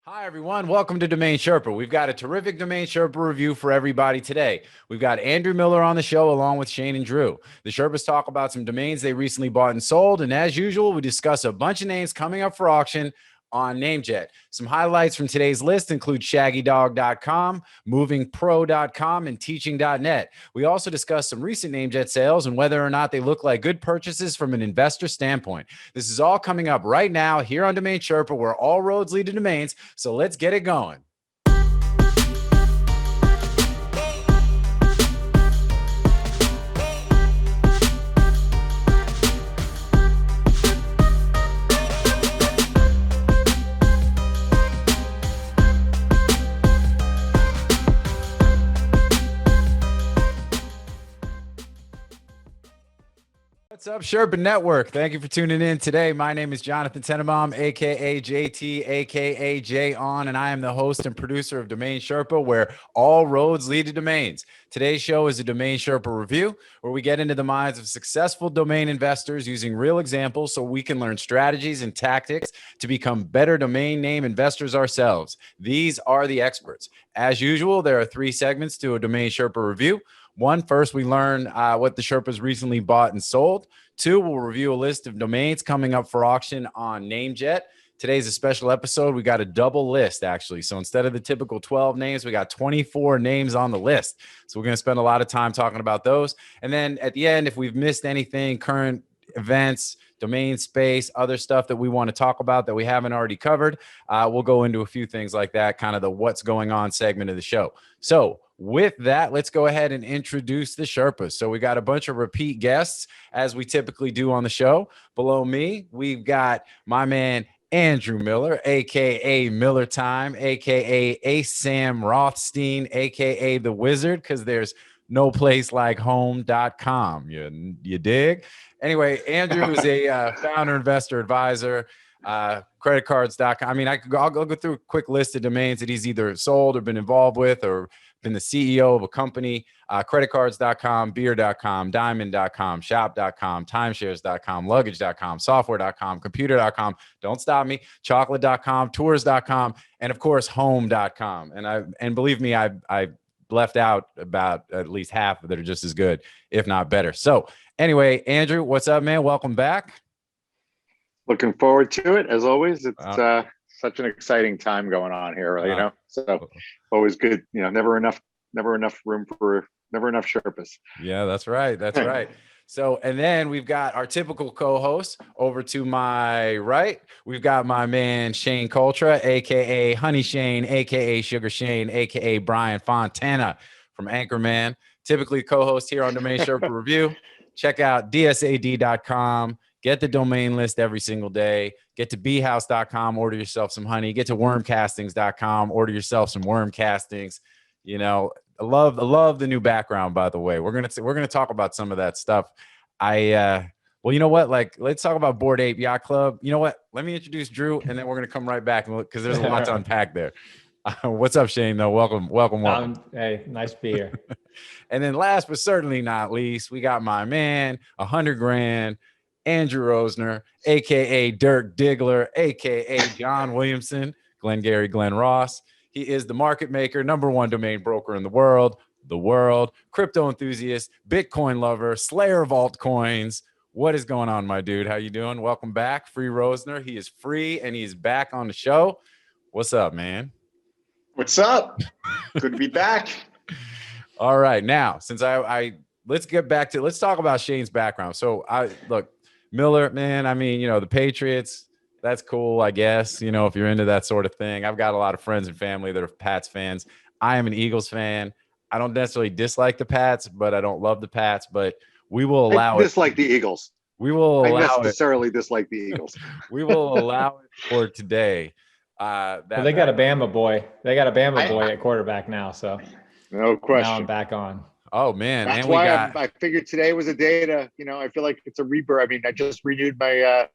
Hi, everyone. Welcome to Domain Sherpa. We've got a terrific Domain Sherpa review for everybody today. We've got Andrew Miller on the show along with Shane and Drew. The Sherpas talk about some domains they recently bought and sold. And as usual, we discuss a bunch of names coming up for auction on NameJet. Some highlights from today's list include shaggydog.com, movingpro.com, and teaching.net. We also discuss some recent NameJet sales and whether or not they look like good purchases from an investor standpoint. This is all coming up right now here on Domain Sherpa, where all roads lead to domains. So let's get it going. What's up, Sherpa Network? Thank you for tuning in today. My name is Jonathan Tenenbaum, aka JT, aka Jay On, and I am the host and producer of Domain Sherpa, where all roads lead to domains. Today's show is a Domain Sherpa review, where we get into the minds of successful domain investors using real examples so we can learn strategies and tactics to become better domain name investors ourselves. These are the experts. As usual, there are 3 segments to a Domain Sherpa review. One, first, we learn what the Sherpas recently bought and sold. 2, we'll review a list of domains coming up for auction on NameJet. Today's a special episode. We got a double list, actually. So instead of the typical 12 names, we got 24 names on the list. So we're going to spend a lot of time talking about those. And then at the end, if we've missed anything, current events, domain space, other stuff that we want to talk about that we haven't already covered, we'll go into a few things like that, kind of the what's going on segment of the show. So with that, let's go ahead and introduce the Sherpas. So we got a bunch of repeat guests, as we typically do on the show. Below me, we've got my man Andrew Miller, aka Miller Time, aka Ace Sam Rothstein, aka The Wizard, because there's no place like home.com. You dig? Anyway, Andrew is a founder, investor, advisor, creditcards.com. I mean, I'll go through a quick list of domains that he's either sold or been involved with or been the CEO of a company. Creditcards.com, beer.com, diamond.com, shop.com, timeshares.com, luggage.com, software.com, computer.com, don't stop me, chocolate.com, tours.com, and of course, home.com. And believe me, I left out about at least half that are just as good, if not better. So anyway, Andrew, what's up, man? Welcome back. Looking forward to it, as always. It's such an exciting time going on here, so always good, never enough Sherpas. Yeah, that's right. That's right. So, and then we've got our typical co-host over to my right. We've got my man, Shane Coltra, aka Honey Shane, aka Sugar Shane, aka Brian Fontana from Anchorman, typically co-host here on Domain Sherpa Review. Check out dsad.com. Get the domain list every single day. Get to bhouse.com, order yourself some honey. Get to wormcastings.com, order yourself some worm castings. I love the new background, by the way. We're gonna talk about some of that stuff. Well, you know what? Let's talk about Bored Ape Yacht Club. You know what? Let me introduce Drew, and then we're gonna come right back because there's a lot to unpack there. What's up, Shane? Though, welcome. Hey, nice to be here. And then last but certainly not least, we got my man, 100 grand. Andrew Rosner, aka Dirk Diggler, aka John Williamson, Glengarry Glenn Ross. He is the market maker, #1 domain broker in the world, crypto enthusiast, Bitcoin lover, slayer of altcoins. What is going on, my dude? How you doing? Welcome back, Free Rosner. He is free and he's back on the show. What's up, man? What's up? Good to be back. All right, now since let's talk about Shane's background. So look. Miller, man, I mean, the Patriots, that's cool, I guess, if you're into that sort of thing. I've got a lot of friends and family that are Pats fans. I am an Eagles fan. I don't necessarily dislike the Pats, but I don't love the Pats, but we will allow I dislike the Eagles. We will allow I necessarily dislike the Eagles. We will allow it for today. Well, they got a Bama boy. They got a Bama boy at quarterback now, so no question. Now I'm back on. Oh man, that's why I figured today was a day to, I feel like it's a rebirth. I mean, I just renewed my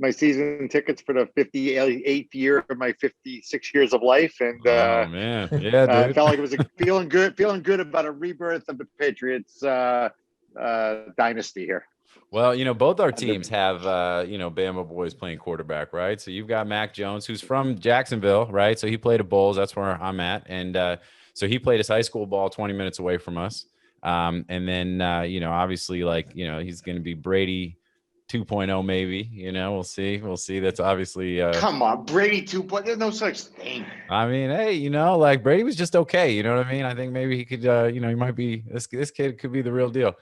my season tickets for the 58th year of my 56 years of life, and oh man, yeah, dude. I felt like it was feeling good about a rebirth of the Patriots dynasty here. Well, both our teams have, Bama boys playing quarterback, right? So you've got Mac Jones, who's from Jacksonville, right? So he played at Bulls. That's where I'm at. And so he played his high school ball 20 minutes away from us. And then, obviously, he's going to be Brady 2.0, maybe. We'll see. We'll see. That's obviously. Come on, Brady 2.0. There's no such thing. I mean, hey, Brady was just okay. You know what I mean? I think maybe he could, he might be, this kid could be the real deal.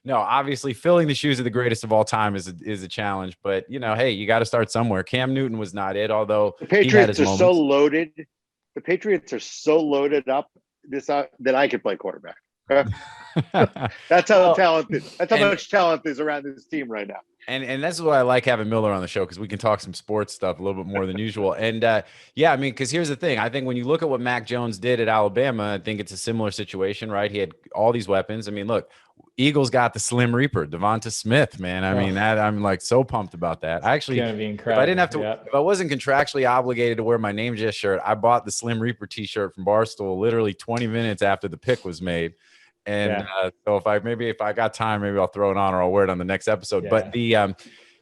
No, obviously filling the shoes of the greatest of all time is a challenge, but hey, you got to start somewhere. Cam Newton was not it, although the Patriots are so loaded. The Patriots are so loaded up that I could play quarterback. That's how talented. That's how much talent is around this team right now. And that's why I like having Miller on the show, because we can talk some sports stuff a little bit more than usual. And I mean, because here's the thing. I think when you look at what Mac Jones did at Alabama, I think it's a similar situation, right? He had all these weapons. I mean, look, Eagles got the Slim Reaper, Devonta Smith, man. I mean, I'm like so pumped about that. I actually, if I didn't have to, if I wasn't contractually obligated to wear my NameJet shirt, I bought the Slim Reaper t-shirt from Barstool literally 20 minutes after the pick was made. And so if I got time, maybe I'll throw it on, or I'll wear it on the next episode. Yeah.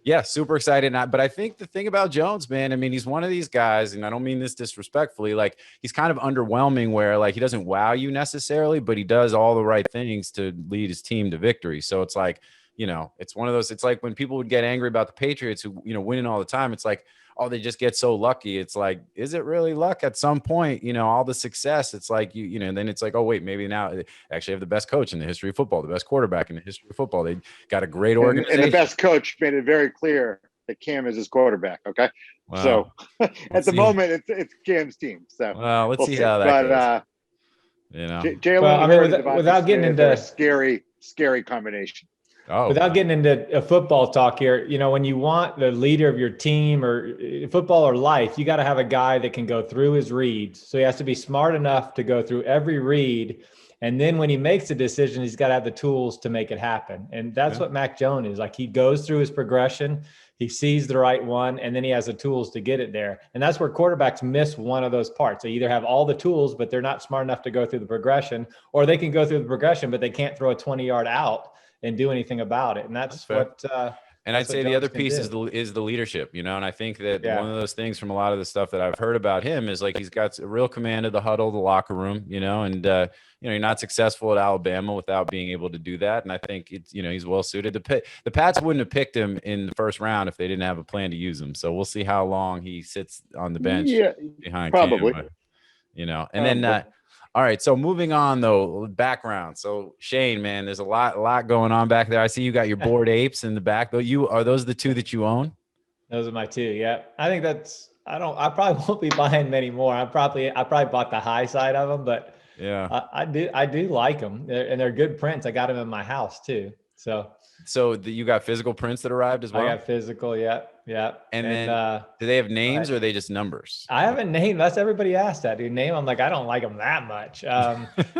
But super excited. But I think the thing about Jones, man, I mean, he's one of these guys, and I don't mean this disrespectfully, like he's kind of underwhelming where like he doesn't wow you necessarily, but he does all the right things to lead his team to victory. So it's like, it's one of those, it's like when people would get angry about the Patriots who, winning all the time, it's like, oh, they just get so lucky. It's like, is it really luck at some point? All the success, it's like, and then it's like, oh, wait, maybe now they actually have the best coach in the history of football, the best quarterback in the history of football. They got a great organization. And the best coach made it very clear that Cam is his quarterback. Okay. Wow. So at the moment, it's Cam's team. So let's see how that goes. Jalen, without getting into a scary combination. Without getting into a football talk here, when you want the leader of your team or football or life, you got to have a guy that can go through his reads. So he has to be smart enough to go through every read. And then when he makes a decision, he's got to have the tools to make it happen. And that's what Mac Jones is. Like, he goes through his progression, he sees the right one, and then he has the tools to get it there. And that's where quarterbacks miss one of those parts. They either have all the tools, but they're not smart enough to go through the progression, or they can go through the progression, but they can't throw a 20-yard out and do anything about it. And that's what and I'd say the other piece is the leadership, and I think that one of those things from a lot of the stuff that I've heard about him is like he's got a real command of the huddle, the locker room, and you're not successful at Alabama without being able to do that. And I think it's he's well suited. The Pats wouldn't have picked him in the first round if they didn't have a plan to use him. So we'll see how long he sits on the bench behind probably. Cam, and then all right, so moving on though, background. So Shane, man, there's a lot going on back there. I see you got your bored apes in the back. Though, are those the two that you own? Those are my two. Yeah, I think I probably won't be buying many more. I probably bought the high side of them, but I do like them, and they're good prints. I got them in my house too. So you got physical prints that arrived as well? I got physical, yeah. And then do they have names or are they just numbers? I haven't named. That's everybody asked that. Dude, name. I'm like, I don't like them that much.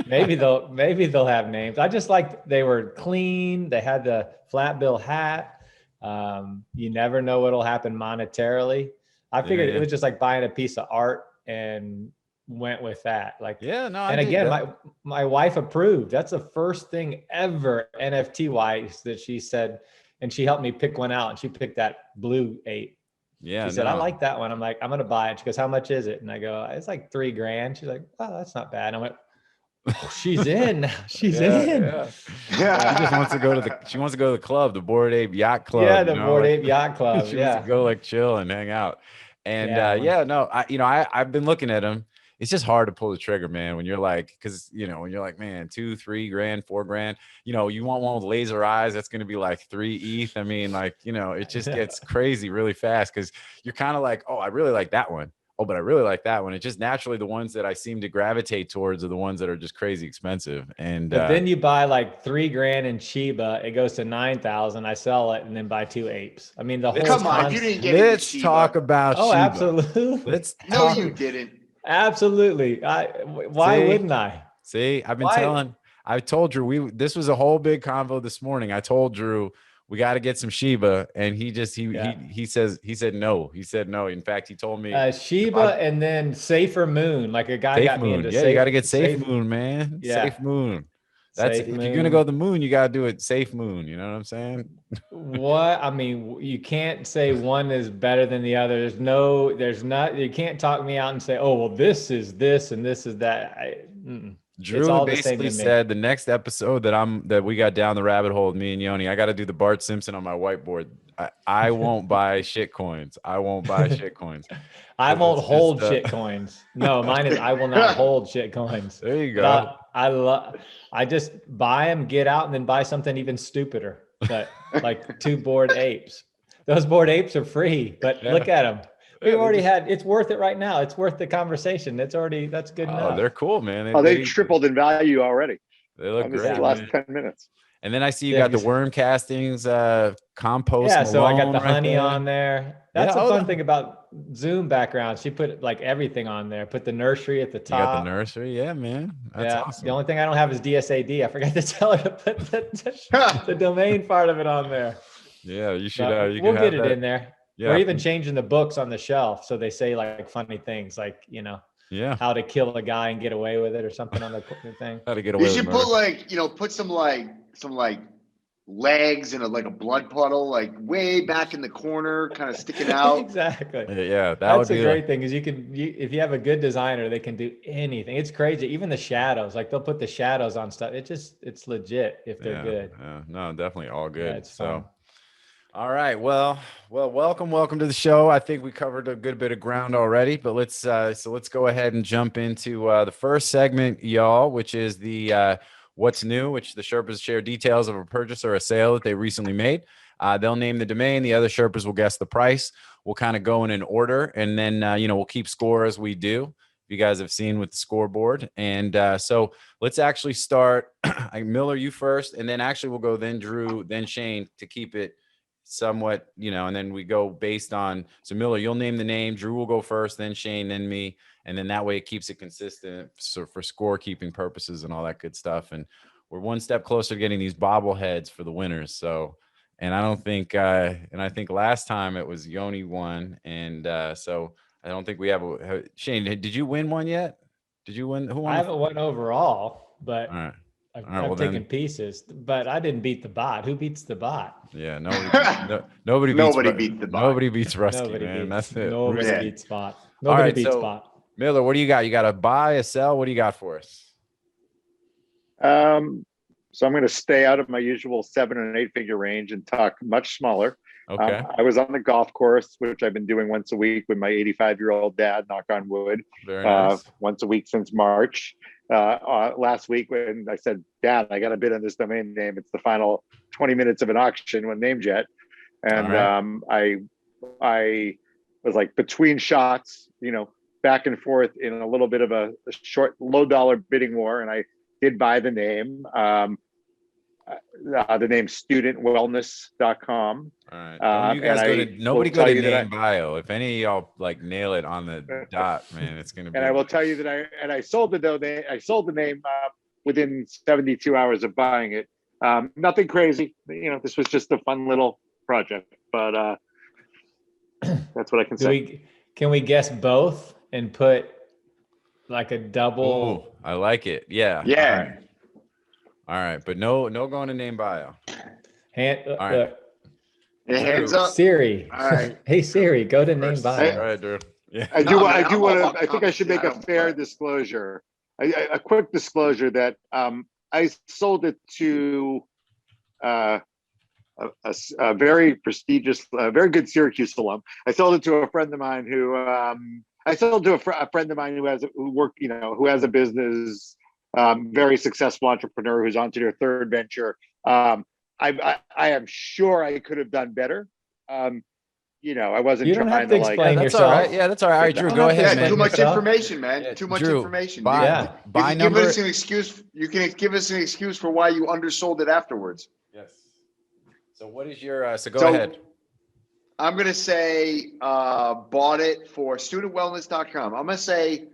Maybe they'll have names. I just liked they were clean. They had the flat bill hat. You never know what'll happen monetarily. I figured it was just like buying a piece of art and went with that. Like, and again, my wife approved. That's the first thing ever NFT wise that she said, and she helped me pick one out, and she picked that blue ape. She said, I like that one. I'm like, I'm going to buy it. She goes, how much is it? And I go, it's like $3,000. She's like, oh, that's not bad. And I went, oh, she's in. She's in. She just wants to go to the club, the Bored Ape Yacht Club. Yeah, the Bored Ape Yacht Club. She wants to go like chill and hang out. And I've been looking at them. It's just hard to pull the trigger, man, when you're like, because, when you're like, man, $2,000, $3,000, $4,000, you want one with laser eyes. That's going to be like 3 ETH. I mean, like, it just gets crazy really fast because you're kind of like, oh, I really like that one. Oh, but I really like that one. It's just naturally the ones that I seem to gravitate towards are the ones that are just crazy expensive. And but then you buy like $3,000 in Shiba, it goes to 9,000. I sell it and then buy 2 apes. I mean, the whole come on, you didn't get Let's talk about Shiba. Absolutely. No, you didn't. Absolutely. Why wouldn't I? See, I told Drew, this was a whole big convo this morning. I told Drew, we got to get some Shiba. And he said no. He said no. In fact, he told me Shiba and then Safer Moon. Like a guy got me into you got to get Safe Moon, man. Yeah. Safe Moon. That's Safe if Moon. you're gonna go to the moon, you gotta do it safe moon. You know what I'm saying? What I mean, you can't say one is better than the other. There's not. You can't talk me out and say, oh well, this is this and this is that. It's Drew all the same basically to me. said the next episode that we got down the rabbit hole with me and Yoni, I got to do the Bart Simpson on my whiteboard. I won't buy shit coins. I won't buy shit coins. I won't It's hold just, shit coins. No, mine is I will not hold shit coins. There you But go. I just buy them, get out, and then buy something even stupider. But like 2 Bored Apes. Those Bored Apes are free, but look at them. We already had. It's worth it right now. It's worth the conversation. That's good enough. They're cool, man. They tripled in value already. They look great. The last 10 minutes. And then I see you got the worm castings, compost. Yeah, so I got the right honey there. on there. That's a fun thing about Zoom background. She put like everything on there. Put the nursery at the top. You got the nursery, yeah, man. That's awesome. The only thing I don't have is DSAD. I forgot to tell her to put the domain part of it on there. Yeah, you should. We'll get it in there. Yeah. We're even changing the books on the shelf so they say like funny things, like how to kill a guy and get away with it or something on the thing. How to get away. You should put some legs in a blood puddle, like way back in the corner, kind of sticking out. Exactly. Yeah, that's a great thing. Is if you have a good designer, they can do anything. It's crazy. Even the shadows, like they'll put the shadows on stuff. It's legit if they're good. Yeah, no, definitely all good. Yeah, it's fun. All right. Well, welcome to the show. I think we covered a good bit of ground already, but let's go ahead and jump into the first segment, y'all, which is the what's new, which the Sherpas share details of a purchase or a sale that they recently made. They'll name the domain. The other Sherpas will guess the price. We'll kind of go in an order, and then we'll keep score as we do. You guys have seen with the scoreboard, and so let's actually start. Miller, you first, and then actually we'll go then Drew, then Shane to keep it somewhat, and then we go based on. So Miller, you'll name the name. Drew will go first, then Shane, then me, and then that way it keeps it consistent for scorekeeping purposes and all that good stuff. And we're one step closer to getting these bobbleheads for the winners. So, and I don't think, and I think last time it was Yoni won, and so I don't think we have Shane. Did you win one yet? Did you win? Who won? I haven't won overall, but. All right. I've taken pieces, but I didn't beat the bot. Who beats the bot? Yeah, nobody beats the bot. Nobody beats Rusky, man. That's it. Nobody beats bot. Nobody beats bot. Miller, what do you got? You got to buy, a sell? What do you got for us? So I'm going to stay out of my usual 7 and 8 figure range and talk much smaller. Okay. I was on the golf course, which I've been doing once a week with my 85-year-old dad, knock on wood. Very nice. Once a week since March. Last week when I said, Dad, I got a bid on this domain name. It's the final 20 minutes of an auction with NameJet. And I was like between shots, back and forth in a little bit of a short, low dollar bidding war. And I did buy the name. The name StudentWellness.com. All right. You guys nobody go to name bio. If any of y'all nail it on the dot, man, it's gonna be. And I will tell you that I sold the name within 72 hours of buying it. Nothing crazy. This was just a fun little project, but that's what I can say. Can we guess both and put like a double? Ooh, I like it. Yeah. Yeah. All right, but no going to name bio. All right. Hands up. Siri. All right. Hey Siri, go to name bio. All right, Drew. Yeah. I think I should make a fair disclosure. A quick disclosure that I sold it to a very prestigious, very good Syracuse alum. I sold it to a friend of mine who who has a business. Very successful entrepreneur who's on to their third venture. I am sure I could have done better. I wasn't trying to explain That's yourself. all right. Yeah, that's all right. All right, Drew, go ahead, man. Too much information, man. Too much information. Buy number. Give us an excuse. You can give us an excuse for why you undersold it afterwards. Yes. So what is your? So go ahead. I'm gonna say bought it for StudentWellness.com. I'm gonna say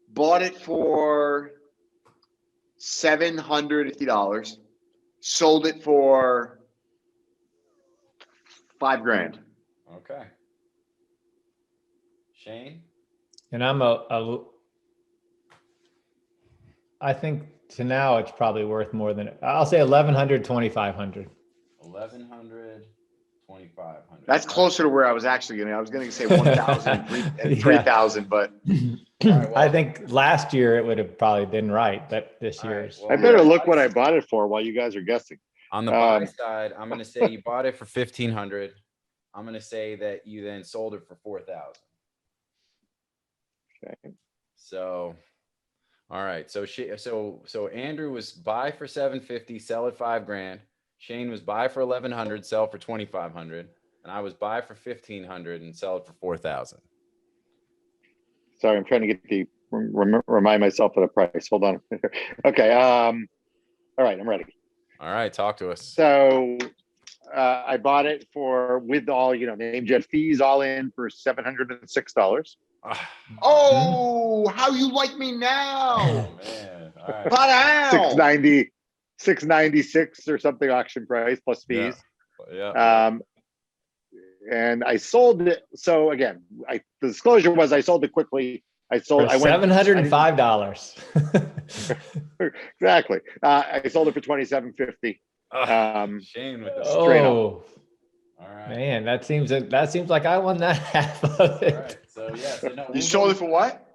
bought it for $750, sold it for $5,000. Okay. Shane? And I'm I think to now, it's probably worth more than, I'll say 1,100, 2,500. 1,100, 2,500. That's closer to where I was actually going to. I was going to say 1,000 and 3,000, but right, well, I think last year it would have probably been right, but this year's. well, I better look what I bought it for while you guys are guessing. On the buy side, I'm going to say you bought it for 1,500. I'm going to say that you then sold it for 4,000. Okay. So, all right. So Andrew was buy for 750, sell at $5,000. Shane was buy for 1,100, sell for 2,500, and I was buy for 1,500 and sell it for 4,000. Sorry, I'm trying to get remind myself of the price. Hold on. Okay. All right, I'm ready. All right, talk to us. So I bought it for, with all, NameJet fees all in, for $706. oh, how you like me now? Oh, man. All right. But how? 696 or something auction price plus fees. Yeah. And I sold it. So again, the disclosure was I sold it quickly. I went $705. Exactly. I sold it for $2,750. Shane with the straight up. Oh, all right. man, that seems like I won that half of it. All right. So yeah. So no, You sold it for what?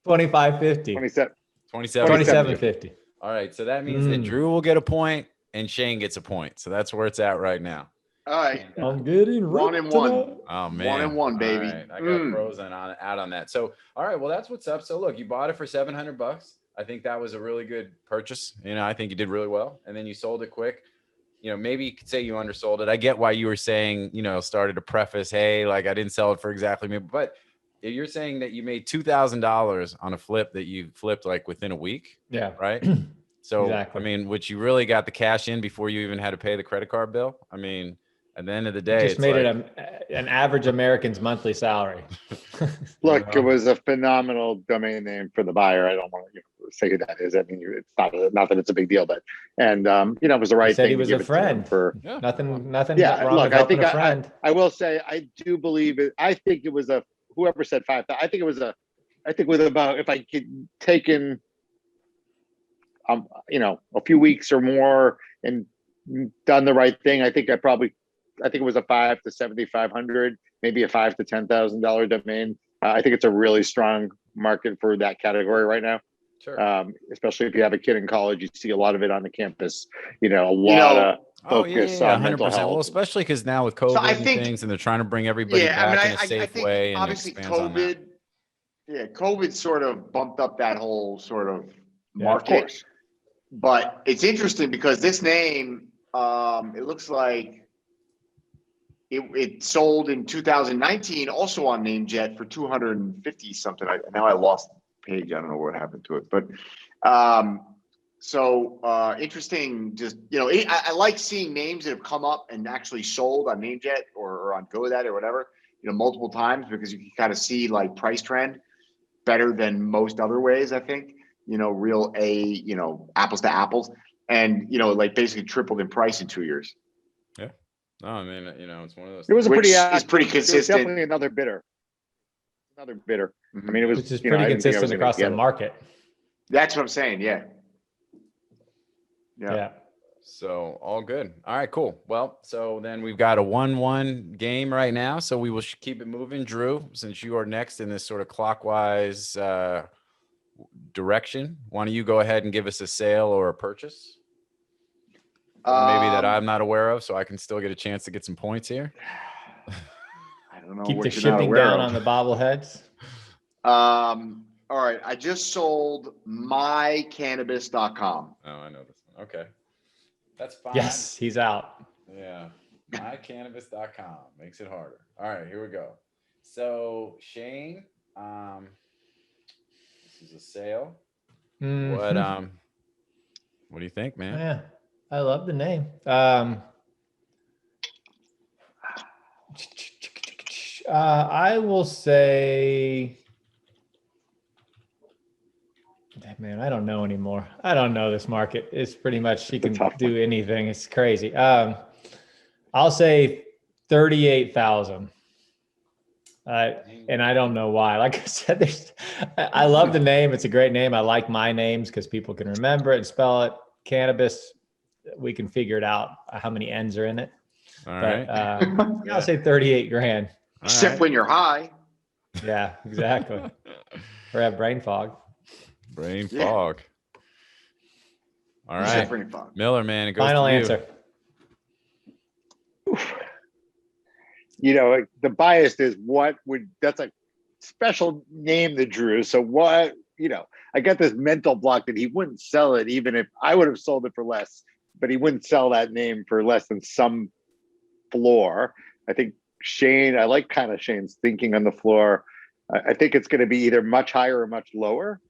2,550. 27. 27.50. All right. So that means that Drew will get a point and Shane gets a point. So that's where it's at right now. All right. I'm getting 1 and 1. Oh man. 1 and 1, baby. All right. I got frozen out on that. So all right, well that's what's up. So look, you bought it for $700. I think that was a really good purchase. I think you did really well. And then you sold it quick. Maybe you could say you undersold it. I get why you were saying, started to preface, hey, like I didn't sell it for exactly me. But if you're saying that you made $2,000 on a flip that you flipped like within a week. Yeah. Right. So, Exactly. I mean, which you really got the cash in before you even had to pay the credit card bill. I mean, at the end of the day, Just it's made like, it an average American's monthly salary. Look, it was a phenomenal domain name for the buyer. I don't want to say who that is. I mean, it's not that it's a big deal, but it was the right He said thing. he was a friend. Nothing wrong look, with I helping think a friend. I will say I do believe it. I think it was whoever said 5,000. I think it was I think with about, if I could take in a few weeks or more and done the right thing, I think it was a $5,000 to $7,500, maybe a $5,000 to $10,000 domain. I think it's a really strong market for that category right now. sure. Especially if you have a kid in college, you see a lot of it on the campus. A lot of focus on mental 100%. health. Well, especially because now with COVID and things, and they're trying to bring everybody back in a safe way, and obviously expands on that. COVID sort of bumped up that whole sort of Yeah, of market. course. But it's interesting because this name, it looks like it sold in 2019, also on NameJet for 250 something. Now I lost the page. I don't know what happened to it, but interesting. Just I like seeing names that have come up and actually sold on NameJet or on GoDaddy or whatever, multiple times, because you can kind of see like price trend better than most other ways. I think real apples to apples, and like basically tripled in price in 2 years. Yeah. No, I mean, it's one of those. It was Which is pretty It was consistent. definitely another bidder. I mean, it was, which is pretty consistent across the market. That's what I'm saying. Yeah. So all good. All right, cool. Well, so then we've got a 1-1 game right now. So we will keep it moving. Drew, since you are next in this sort of clockwise direction, why don't you go ahead and give us a sale or a purchase? Maybe that I'm not aware of, so I can still get a chance to get some points here. I don't know. Keep what the you're not shipping aware down of. on the bobbleheads. All right. I just sold MyCannabis.com. Oh, I know this one. Okay. That's fine. Yes, he's out. Yeah. MyCannabis.com makes it harder. All right, here we go. So Shane, this is a sale. Mhm. What do you think, man? Yeah, I love the name. I will say, man, I don't know anymore. I don't know this market. It's pretty much, she can do anything. It's crazy. I'll say 38,000. And I don't know why. Like I said, I love the name. It's a great name. I like my names because people can remember it and spell it. Cannabis, we can figure it out how many N's are in it. All But right. I'll say 38 grand. Except when you're high. Yeah, exactly. Or have brain fog. Brain fog. All Except right. brain fog. Miller, man, it goes Final to you. answer. You know, the bias is that's a special name that Drew. So what, you know, I got this mental block that he wouldn't sell it even if I would have sold it for less, but he wouldn't sell that name for less than some floor. I think Shane, I like kind of Shane's thinking on the floor. I think it's going to be either much higher or much lower.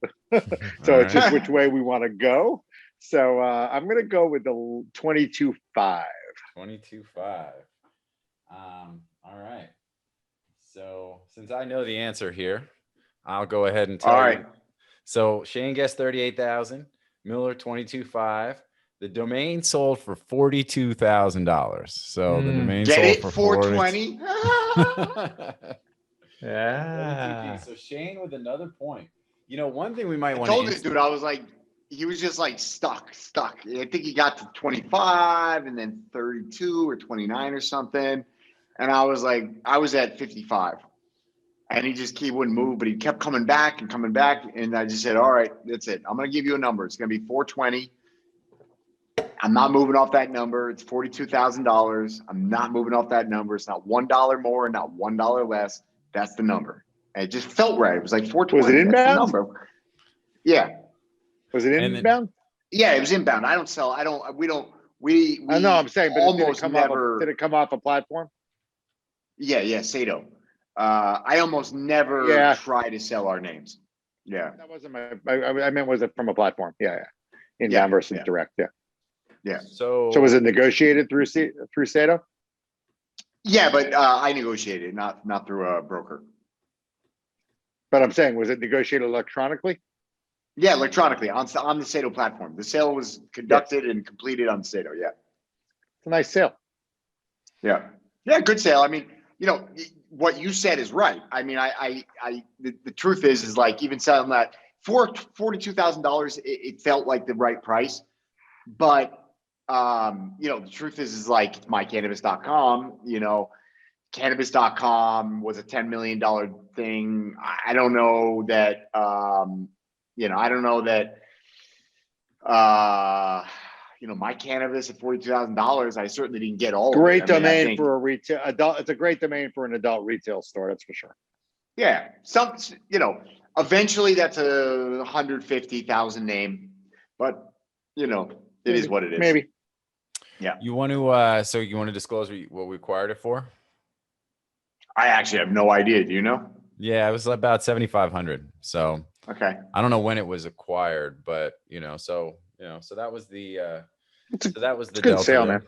So it's just which way we want to go. So I'm going to go with the 22.5. 22.5. All right. So since I know the answer here, I'll go ahead and tell you. So Shane guessed 38,000, Miller 22.5. The domain sold for $42,000. So the domain Get sold it? for 420. Yeah. So Shane with another point. You know, one thing we might I want told this dude, I was like, he was just like stuck. I think he got to 25 and then 32 or 29 or something. And I was like, I was at 55. And he wouldn't move, but he kept coming back. And I just said, all right, that's it. I'm going to give you a number. It's going to be 420. I'm not moving off that number. It's $42,000. I'm not moving off that number. It's not $1 more, not $1 less. That's the number. And it just felt right. It was like 420. Was it inbound? That's the number. Yeah. Was it inbound? Yeah, it was inbound. I don't sell. We I know I'm saying, but almost did it come off a platform? Yeah, Sato. I almost never try to sell our names. Yeah. That wasn't I meant, was it from a platform? Yeah. Inbound versus direct. Yeah. So was it negotiated through Sato? Yeah, but I negotiated, not through a broker. But I'm saying, was it negotiated electronically? Yeah, electronically on the Sato platform. The sale was conducted and completed on Sato. Yeah. It's a nice sale. Yeah, good sale. I mean, you know, what you said is right. I mean, the truth is like even selling that for $42,000, it felt like the right price. But you know, the truth is like MyCannabis.com, you know, Cannabis.com was a $10 million thing. I don't know that, you know, you know, MyCannabis at $42,000, I certainly didn't get all great of it. domain for a retail adult. It's a great domain for an adult retail store. That's for sure. Yeah. You know, eventually that's a 150,000 name, but you know, it is what it is. Maybe. Yeah. You want to, so you want to disclose what we acquired it for? I actually have no idea. Do you know? Yeah, it was about 7,500. So okay. I don't know when it was acquired, but you know, so that was the good delta sale, there. man.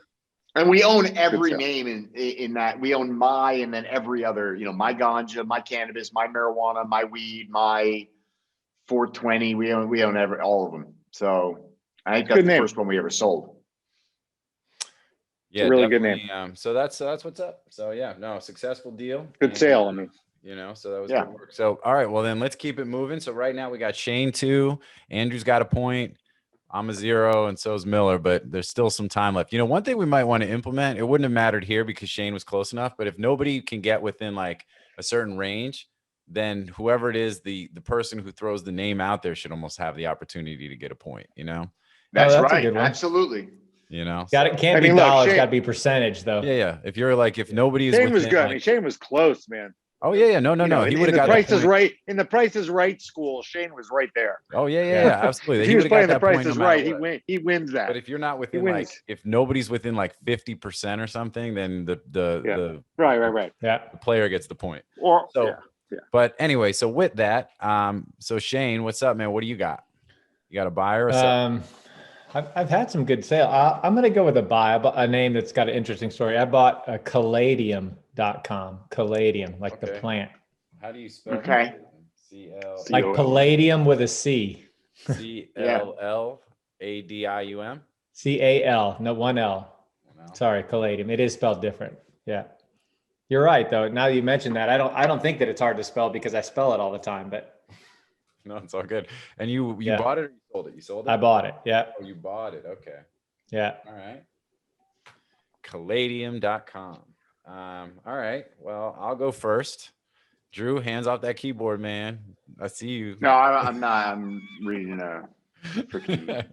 And we own every name in that. We own my, and then every other, you know, my ganja, my cannabis, my marijuana, my weed, my 420. We own all of them. So I think that's the first one we ever sold. Yeah, it's a really good name. So that's what's up. So yeah, no, successful deal. Good sale. I mean, you know, so that was good work. So all right, well then let's keep it moving. So right now we got Shane 2, Andrew's got a point, I'm a 0, and so is Miller, but there's still some time left. You know, one thing we might want to implement, it wouldn't have mattered here because Shane was close enough, but if nobody can get within like a certain range, then whoever it is, the person who throws the name out there should almost have the opportunity to get a point, you know? That's right. Absolutely. You know, can't be dollars, got to be percentage though. Yeah. If you're like, if nobody's Shane was good. Like, I mean, Shane was close, man. Oh yeah. No. He would have got the Price is Right in the Price is Right school. Shane was right there. Oh yeah, absolutely. If he was playing the Price is Right, he wins that. But if you're not within like, if nobody's within like 50% or something, then the right. Yeah, the player gets the point. Yeah. But anyway, so with that, so Shane, what's up, man? What do you got? You got a buy or a sell? I've had some good sale. I'm going to go with a buy, a name that's got an interesting story. I bought a Caladium.com. Caladium, like the plant. How do you spell it? Okay. C-L. Like Palladium with a C. C-L-L-A-D-I-U-M? C-A-L, no, one L. Sorry, Caladium. It is spelled different. Yeah. You're right, though. Now that you mentioned that, I don't think that it's hard to spell because I spell it all the time. But No, it's all good. And you Yeah. bought it or you sold it? You sold it? I bought it. Yeah, Oh, you bought it. Okay. yeah. All right. Caladium.com. All right. Well, I'll go first. Drew, hands off that keyboard, man. I see you. No, I'm not. I'm reading a freaking.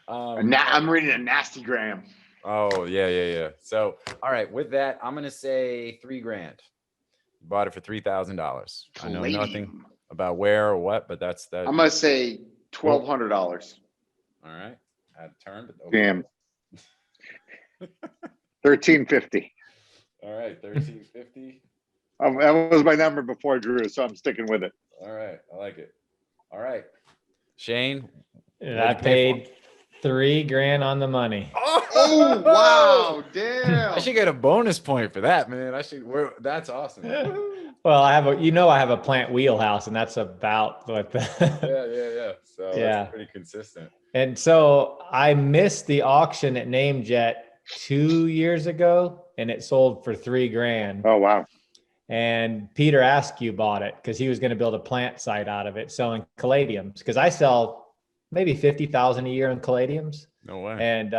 I'm reading a nasty gram. Oh, yeah. So, all right. With that, I'm going to say $3,000. You bought it for $3,000. I know nothing about where or what, but that's that. I'm gonna say $1,200. All right. Add turn. But okay. Damn. 1350. All right. 1350. That was my number before Drew, so I'm sticking with it. All right. I like it. All right. Shane. And I paid $3,000 on the money. Oh wow! Damn. I should get a bonus point for that, man. That's awesome. Well, I have a plant wheelhouse, and that's about what the Yeah. So Yeah. that's pretty consistent. And so I missed the auction at NameJet 2 years ago, and it sold for $3,000. Oh, wow. And Peter Askew bought it because he was going to build a plant site out of it, selling caladiums. Because I sell maybe 50,000 a year in caladiums. No way. And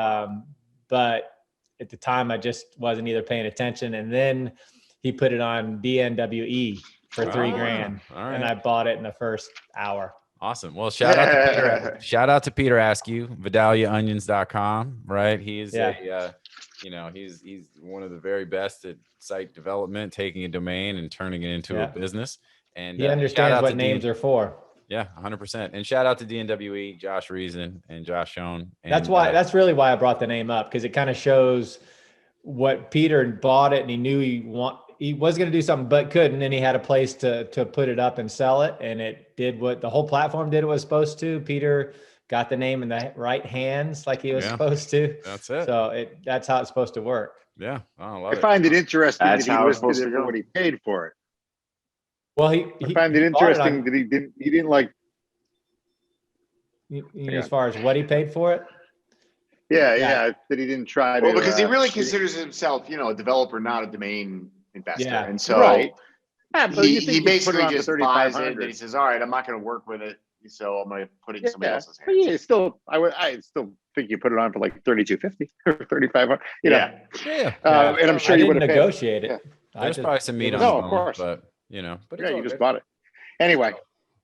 but at the time, I just wasn't either paying attention. And then he put it on DNWE for $3,000, All right. and I bought it in the first hour. Awesome. Well, shout out to Peter Askew, VidaliaOnions.com, right? He is he's one of the very best at site development, taking a domain and turning it into a business. And he understands what names are for. Yeah, 100%. And shout out to DNWE, Josh Reason and Josh Schoen. And That's really why I brought the name up, because it kind of shows what Peter bought it, and he knew he was going to do something, but couldn't. And he had a place to put it up and sell it. And it did what the whole platform did, what it was supposed to. Peter got the name in the right hands like he was supposed to. That's it. So that's how it's supposed to work. Yeah. I love it. I find it interesting That's that he how it's listed supposed it to for go. what he paid for it. Well, I find it interesting that he didn't like. As far as what he paid for it. Yeah, that he didn't try to. Well, because he really considers himself, a developer, not a domain investor. Yeah. And so Right. Yeah, but you he think you put it basically on for just buys it 3,500. and he says, all right, I'm not going to work with it. So I'm going to put it in somebody else's But hands. yeah, still, I still think you put it on for like 3,250 or 3,500. Yeah. Yeah. And I'm sure I you didn't would have negotiate it. There's probably some meat on No, the of bone, course. but it's all you just good. bought it. Anyway,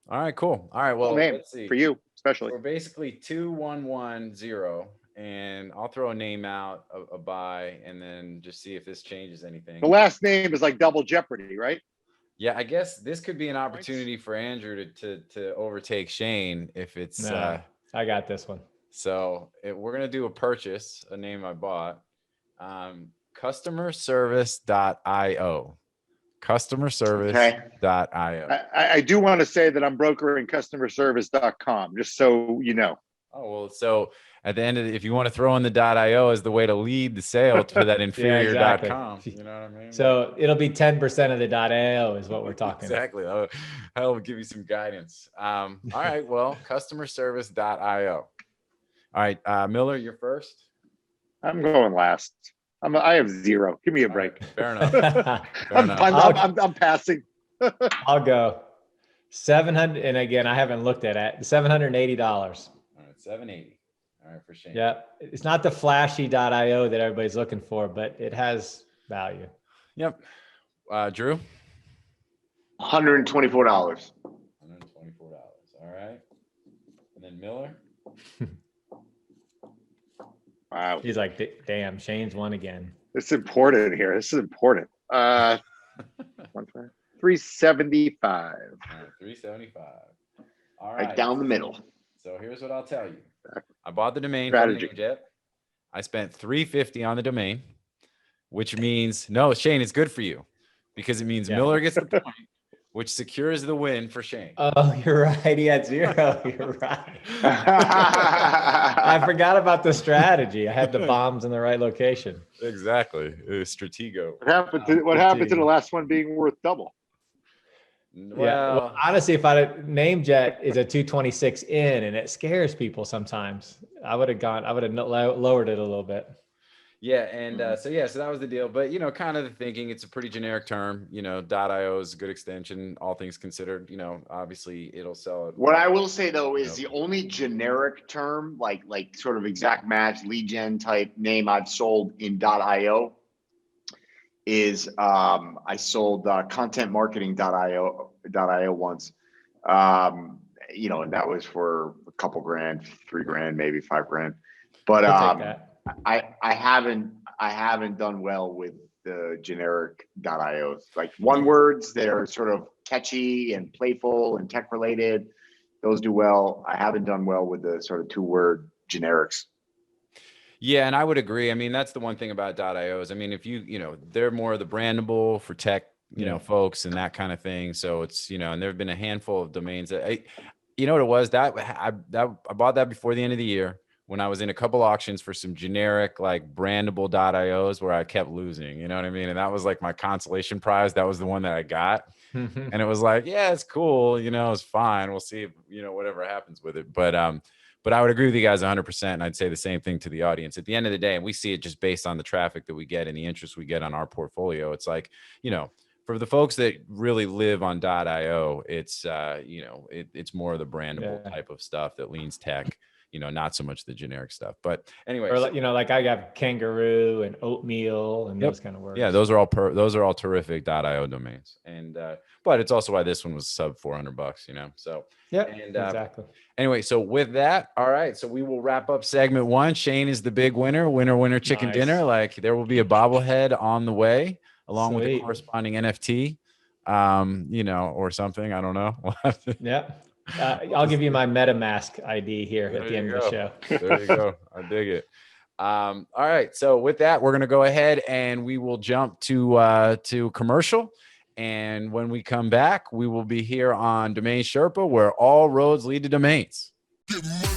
All right, cool. All right, well, name let's see. for you, especially. We're basically 2110, and I'll throw a name out, a buy, and then just see if this changes anything. The last name is like double jeopardy, right? Yeah, I guess this could be an opportunity for Andrew to overtake Shane if it's No, I got this one. so we're gonna do a purchase, a name I bought. Customerservice.io. Customerservice.io. I do want to say that I'm brokering customerservice.com, just so you know. Oh, well, so at the end of if you want to throw in the .io as the way to lead the sale to that inferior exactly. .com, you know what I mean? So it'll be 10% of the .io is what we're talking Exactly. I'll give you some guidance. All right. Well, customerservice.io. All right. Miller, you're first. I'm going last. I have 0. Give me a break. Fair enough. I'm passing. I'll go 700. And again, I haven't looked at it. $780. All right. 780. All right. For Shane. Yeah. It's not the flashy .io that everybody's looking for, but it has value. Yep. Drew. $124. $124. All right. And then Miller. Wow. He's like, damn, Shane's won again. It's important here. This is important. 375. All right, 375. All right. Right down the middle. So here's what I'll tell you. I bought the domain Strategy. from NameJet. I spent $350 on the domain, which means no, Shane, it's good for you because it means Miller gets the point, which secures the win for Shane. Oh, you're right. He had 0. You're right. I forgot about the strategy. I had the bombs in the right location. Exactly. Stratego. What happened to the last one being worth double? Well, honestly, if NameJet is a 226 in, and it scares people sometimes, I would have lowered it a little bit. Yeah, and so that was the deal. But kind of the thinking, it's a pretty generic term. .io is a good extension, all things considered. Obviously it'll sell it. What I will say though is the only generic term, like sort of exact match lead gen type name I've sold in .io is I sold contentmarketing.io once. And that was for a couple grand, $3,000, maybe $5,000. But I'll take that. I haven't done well with the generic .ios, like one words that are sort of catchy and playful and tech related. Those do well. I haven't done well with the sort of 2-word generics. Yeah, and I would agree. I mean, that's the one thing about .ios. I mean, if they're more of the brandable for tech, folks and that kind of thing. So it's, and there've been a handful of domains that what it was that I bought that before the end of the year when I was in a couple auctions for some generic like brandable .ios where I kept losing, you know what I mean? And that was like my consolation prize. That was the one that I got. And it was like, yeah, it's cool. It's fine. We'll see if, whatever happens with it. But I would agree with you guys 100%. And I'd say the same thing to the audience at the end of the day. And we see it just based on the traffic that we get and the interest we get on our portfolio. It's like, for the folks that really live on .io, it's, it's more of the brandable type of stuff that leans tech, not so much the generic stuff. But anyway, or like I got kangaroo and oatmeal and those kind of words. Yeah, those are all terrific .io domains. And but it's also why this one was sub $400, So yeah, and exactly. Anyway, so with that, all right, so we will wrap up segment 1. Shane is the big winner chicken dinner. Like there will be a bobblehead on the way along with the corresponding NFT, or something. I don't know. Yeah. I'll give you my MetaMask ID here at the end of the show. There you go. I dig it. All right. So with that, we're going to go ahead and we will jump to commercial. And when we come back, we will be here on DomainSherpa, where all roads lead to domains. Get money.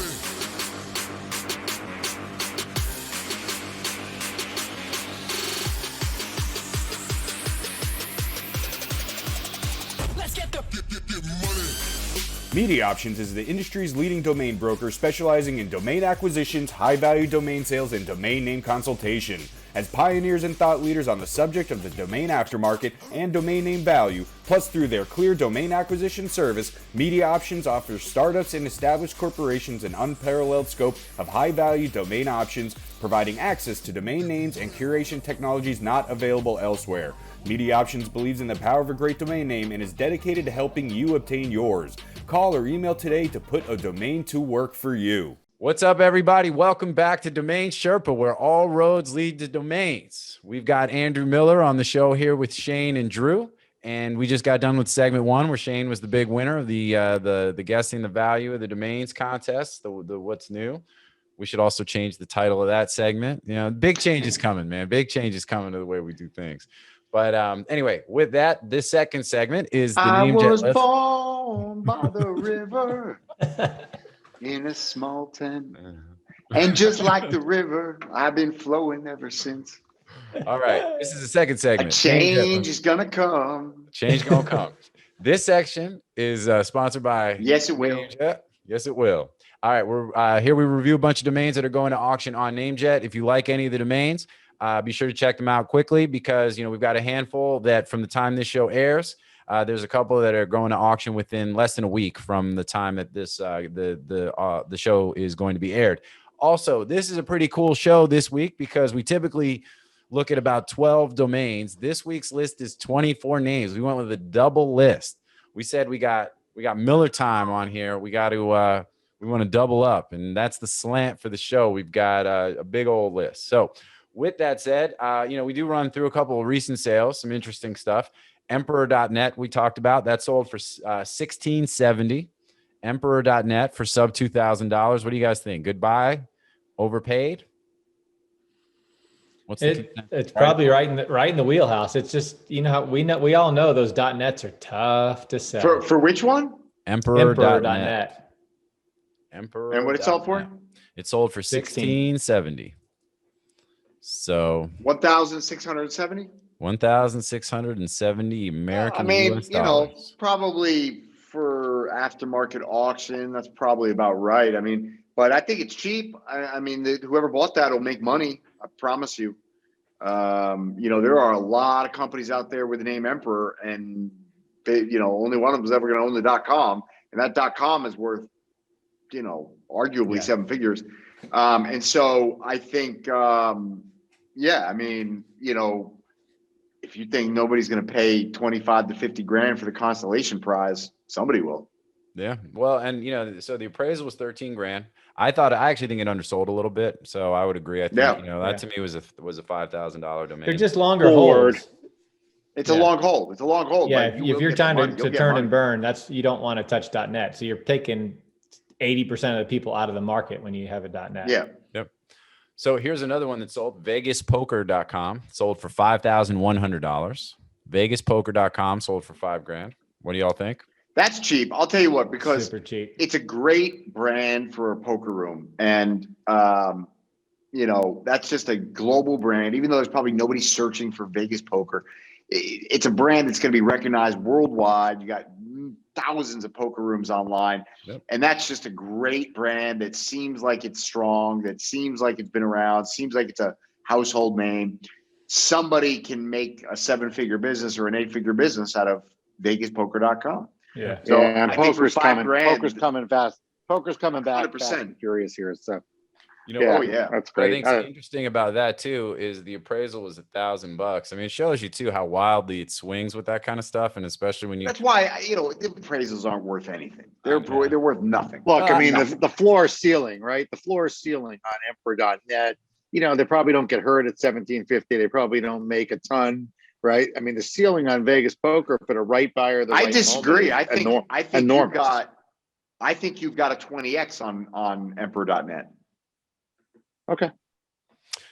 Media Options is the industry's leading domain broker specializing in domain acquisitions, high-value domain sales, and domain name consultation. As pioneers and thought leaders on the subject of the domain aftermarket and domain name value, plus through their clear domain acquisition service, Media Options offers startups and established corporations an unparalleled scope of high-value domain options, providing access to domain names and curation technologies not available elsewhere. Media Options believes in the power of a great domain name and is dedicated to helping you obtain yours. Call or email today to put a domain to work for you. What's up, everybody? Welcome back to DomainSherpa, where all roads lead to domains. We've got Andrew Miller on the show here with Shane and Drew, and we just got done with segment 1, where Shane was the big winner of the guessing the value of the domains contest. The what's new. We should also change the title of that segment. Big change is coming, man. Big change is coming to the way we do things. But anyway, with that, this second segment is the NameJet I was born by the river in a small tent. And just like the river, I've been flowing ever since. All right. This is the second segment. A change is going to come. Change going to come. This section is sponsored by Yes, it will. NameJet. Yes, it will. All right. We're here. We review a bunch of domains that are going to auction on NameJet. If you like any of the domains, be sure to check them out quickly because, we've got a handful that from the time this show airs, there's a couple that are going to auction within less than a week from the time that this the show is going to be aired. Also, this is a pretty cool show this week because we typically look at about 12 domains. This week's list is 24 names. We went with a double list. We said we got Miller time on here. We got to we want to double up, and that's the slant for the show. We've got a big old list. So with that said, we do run through a couple of recent sales, some interesting stuff. Emperor.net we talked about. That sold for $1,670. Emperor.net for sub $2,000. What do you guys think? Good buy? Overpaid? What's it's probably right in the wheelhouse. It's just we all know those .nets are tough to sell. For which one? Emperor.net. Emperor. And what it sold for? It sold for $1,670. So 1,670. 1,670 American US dollars. Probably for aftermarket auction, that's probably about right. But I think it's cheap. Whoever bought that will make money. I promise you. There are a lot of companies out there with the name Emperor, and they, only one of them is ever going to own the .com, and that .com is worth, arguably 7 figures. And so I think, if you think nobody's going to pay 25 to 50 grand for the Constellation prize, somebody will. Yeah. Well, and so the appraisal was 13 grand. I actually think it undersold a little bit. So I would agree. I think, that to me was a $5,000 domain. They're just longer holds. It's a long hold. It's a long hold. Yeah. If you're trying to turn and burn, you don't want to touch .net. So you're taking 80% of the people out of the market when you have a .net. Yeah. Yep. So here's another one that sold. VegasPoker.com sold for $5,100. VegasPoker.com sold for $5 grand. What do y'all think? That's cheap. I'll tell you what, because super cheap. It's a great brand for a poker room. And, that's just a global brand, even though there's probably nobody searching for Vegas Poker. It's a brand that's going to be recognized worldwide. You got thousands of poker rooms online. Yep. And that's just a great brand that seems like it's strong, that seems like it's been around, seems like it's a household name. Somebody can make a 7-figure business or an 8-figure business out of VegasPoker.com. Yeah. So and poker's coming fast. Poker's coming back. 100%. Furious here. So, that's great. I think interesting about that too is the appraisal was $1,000. I mean, it shows you too how wildly it swings with that kind of stuff, and especially when you. That's why the appraisals aren't worth anything. They're worth nothing. Look, the floor ceiling, right? The floor ceiling on Emperor.net. They probably don't get hurt at 1750. They probably don't make a ton. Right. I mean, the ceiling on Vegas Poker for the right buyer. I disagree. I think you've got a 20x on Emperor.net. Okay.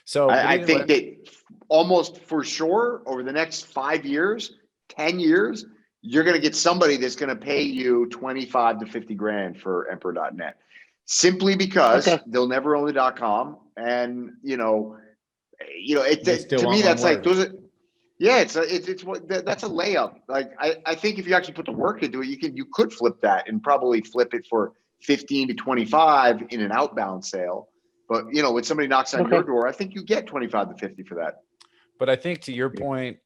So I think that almost for sure over the next 5 years, 10 years, you're going to get somebody that's going to pay you 25 to 50 grand for Emperor.net, simply because they'll never own the .com. And, to me, that's like, that's a layup. Like, I think if you actually put the work into it, you could flip that and probably flip it for 15 to 25 in an outbound sale. But, when somebody knocks on your door, I think you get 25 to 50 for that. But I think to your point,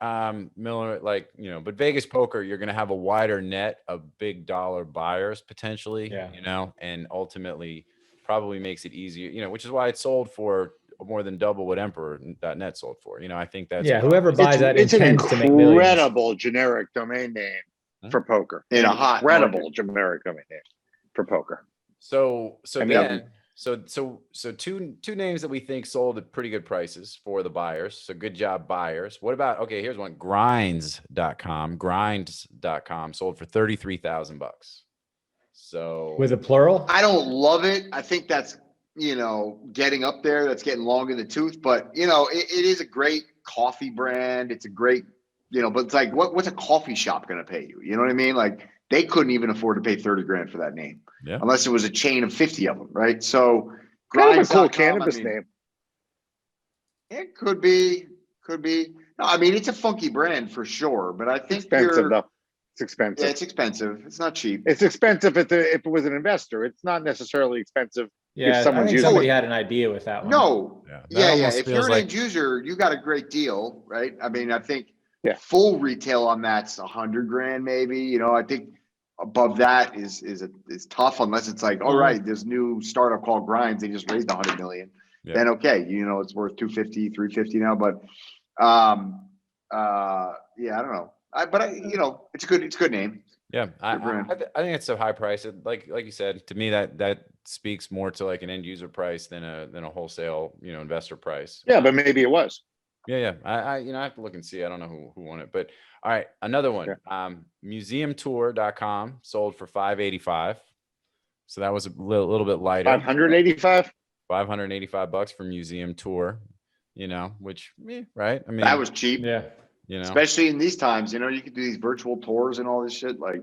Miller, but Vegas Poker, you're going to have a wider net of big dollar buyers potentially, and ultimately probably makes it easier, which is why it sold for more than double what Emperor.net sold for. I think that's whoever buys that it's an intends to make millions. Incredible generic domain name for poker. In a hot incredible generic domain name for poker. So two names that we think sold at pretty good prices for the buyers. So good job, buyers. What about, here's one, Grinds.com. Grinds.com sold for $33,000. So with a plural? I don't love it. I think that's, getting up there. That's getting long in the tooth, but it is a great coffee brand. It's a great, but it's like, what's a coffee shop going to pay you? You know what I mean? Like, they couldn't even afford to pay 30 grand for that name. Yeah. Unless it was a chain of 50 of them, right? So kind of a cool cannabis name. It could be. No, it's a funky brand for sure, but I think expensive though. It's expensive. Yeah, it's expensive. It's not cheap. It's expensive if it was an investor. It's not necessarily expensive if someone's using somebody had an idea with that one. No. Yeah. If you're an end user, you got a great deal, right? I think full retail on that's 100 grand maybe. I think above that is tough unless it's like, all right, this new startup called Grinds, they just raised 100 million. Yeah. Then it's worth 250, 350 now. But I don't know. It's a good name. Yeah, I think it's a high price. Like you said, to me that speaks more to like an end user price than a wholesale investor price. Yeah, but maybe it was. Yeah. I have to look and see. I don't know who won it, but all right, another one. Yeah. Museumtour.com sold for $585. So that was a little bit lighter. 585. $585 for Museum Tour. Which right? That was cheap. Yeah. Especially in these times, you could do these virtual tours and all this shit, like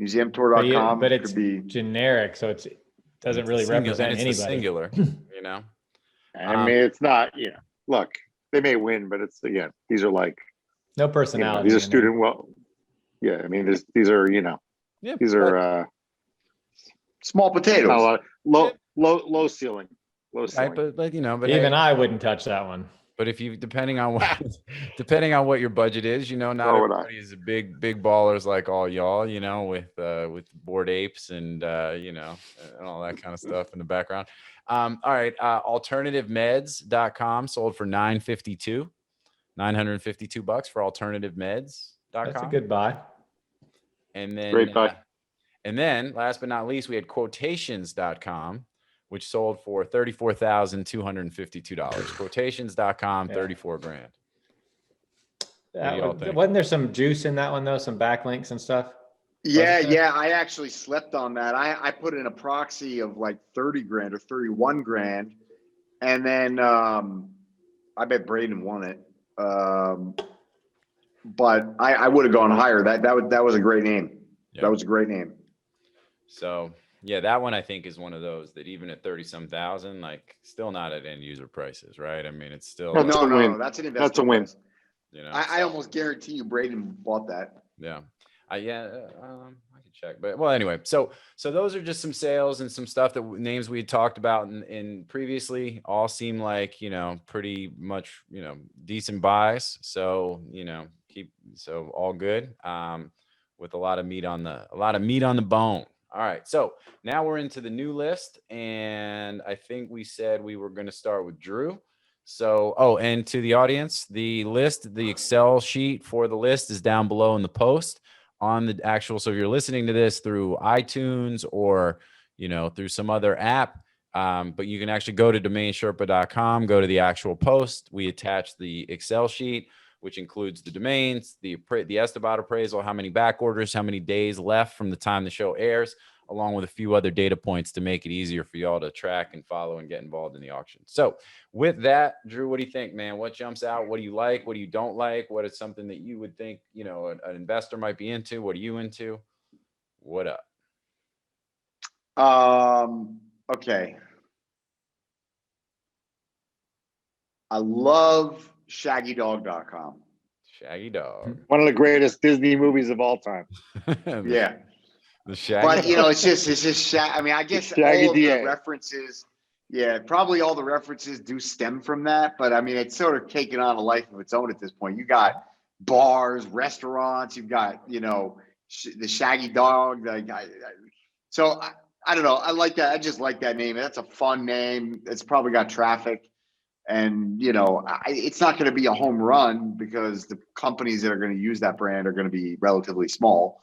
museumtour.com. But it's generic, so it doesn't really represent anybody. It's singular, it's not, look, they may win, but it's, these are like no personality. These are these are, these are small potatoes. Not a lot, low ceiling. Right, but even I wouldn't touch that one. But if you depending on what your budget is, not everybody is a big ballers like all y'all, with Bored Apes and and all that kind of stuff in the background. All right, alternativemeds.com sold for $952 for alternativemeds.com. That's a good buy. And then Great buy. And then last but not least, we had quotations.com, which sold for $34,252. Quotations.com, 34 grand. Wasn't there some juice in that one though? Some backlinks and stuff? Yeah. I actually slept on that. I put in a proxy of like 30 grand or 31 grand. And then I bet Braden won it. But I would have gone higher. That was a great name. Yep. That was a great name. So yeah, that one I think is one of those that even at 30-some thousand, like still not at end user prices, right? I mean, it's still no, that's an investment. That's a win. I almost guarantee you Braden bought that. Yeah. I can check, but well, anyway, so those are just some sales and some stuff names we had talked about in previously all seem like, pretty much, decent buys. So, so all good. With a lot of meat on the bone. All right. So now we're into the new list. And I think we said we were going to start with Drew. So, and to the audience, the Excel sheet for the list is down below in the post on the actual. So if you're listening to this through iTunes or, through some other app, but you can actually go to DomainSherpa.com, go to the actual post. We attach the Excel sheet, which includes the domains, the Esteban appraisal, how many back orders, how many days left from the time the show airs, along with a few other data points to make it easier for y'all to track and follow and get involved in the auction. So with that, Drew, what do you think, man? What jumps out? What do you like? What do you don't like? What is something that you would think, an investor might be into? What are you into? What up? Okay. I love ShaggyDog.com. Shaggy Dog. One of the greatest Disney movies of all time. Yeah. The Shaggy But Dog. it's just I mean, I guess Shaggy all of DA. the references, probably all the references do stem from that. But I mean, it's sort of taken on a life of its own at this point. You got bars, restaurants, you've got, the Shaggy Dog. So I don't know. I like that. I just like that name. That's a fun name. It's probably got traffic. And, it's not going to be a home run because the companies that are going to use that brand are going to be relatively small.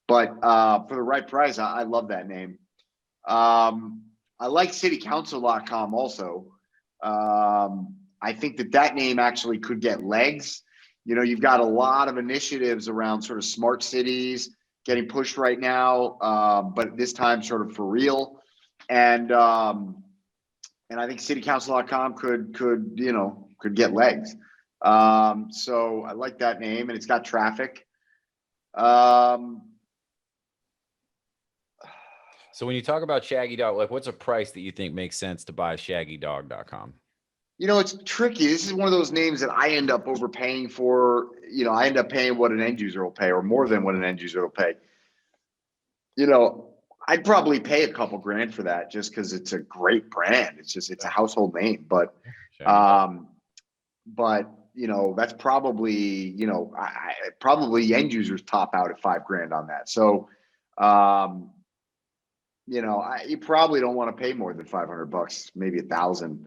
But for the right price, I love that name. I like citycouncil.com also. I think that name actually could get legs. You've got a lot of initiatives around sort of smart cities getting pushed right now, but this time sort of for real. And I think citycouncil.com could get legs. So I like that name and it's got traffic. So when you talk about Shaggy Dog, like what's a price that you think makes sense to buy ShaggyDog.com? It's tricky. This is one of those names that I end up overpaying for. I end up paying what an end user will pay or more than what an end user will pay. I'd probably pay a couple grand for that just because it's a great brand. It's a household name, but that's probably, probably end users top out at $5,000 on that. So, you probably don't want to pay more than $500, maybe $1,000.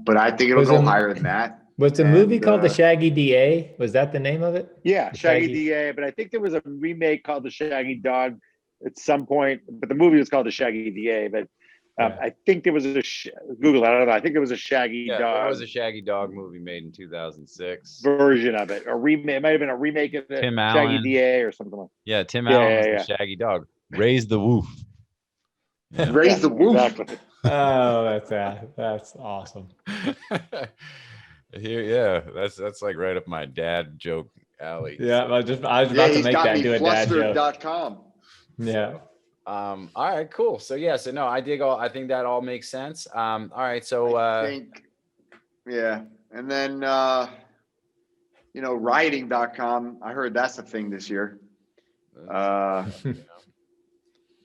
But I think it'll go higher than that. Was the movie called The Shaggy DA? Was that the name of it? Yeah, Shaggy DA. But I think there was a remake called The Shaggy Dog at some point. But the movie was called The Shaggy DA. But I think there was Google. I don't know. I think there was a Shaggy Dog. There was a Shaggy Dog movie made in 2006. Version of it, or remake. It might have been a remake of the Tim Shaggy Allen. DA or something like. Yeah, Tim Allen was the Shaggy Dog. Raise the woof. Yeah. Raise the woof. Exactly. Oh, that's awesome. That's like right up my dad joke alley. Yeah, I was about to make that into a dad joke. Yeah. All right, cool. So no, I think that all makes sense. All right, so and then rioting.com. I heard that's a thing this year.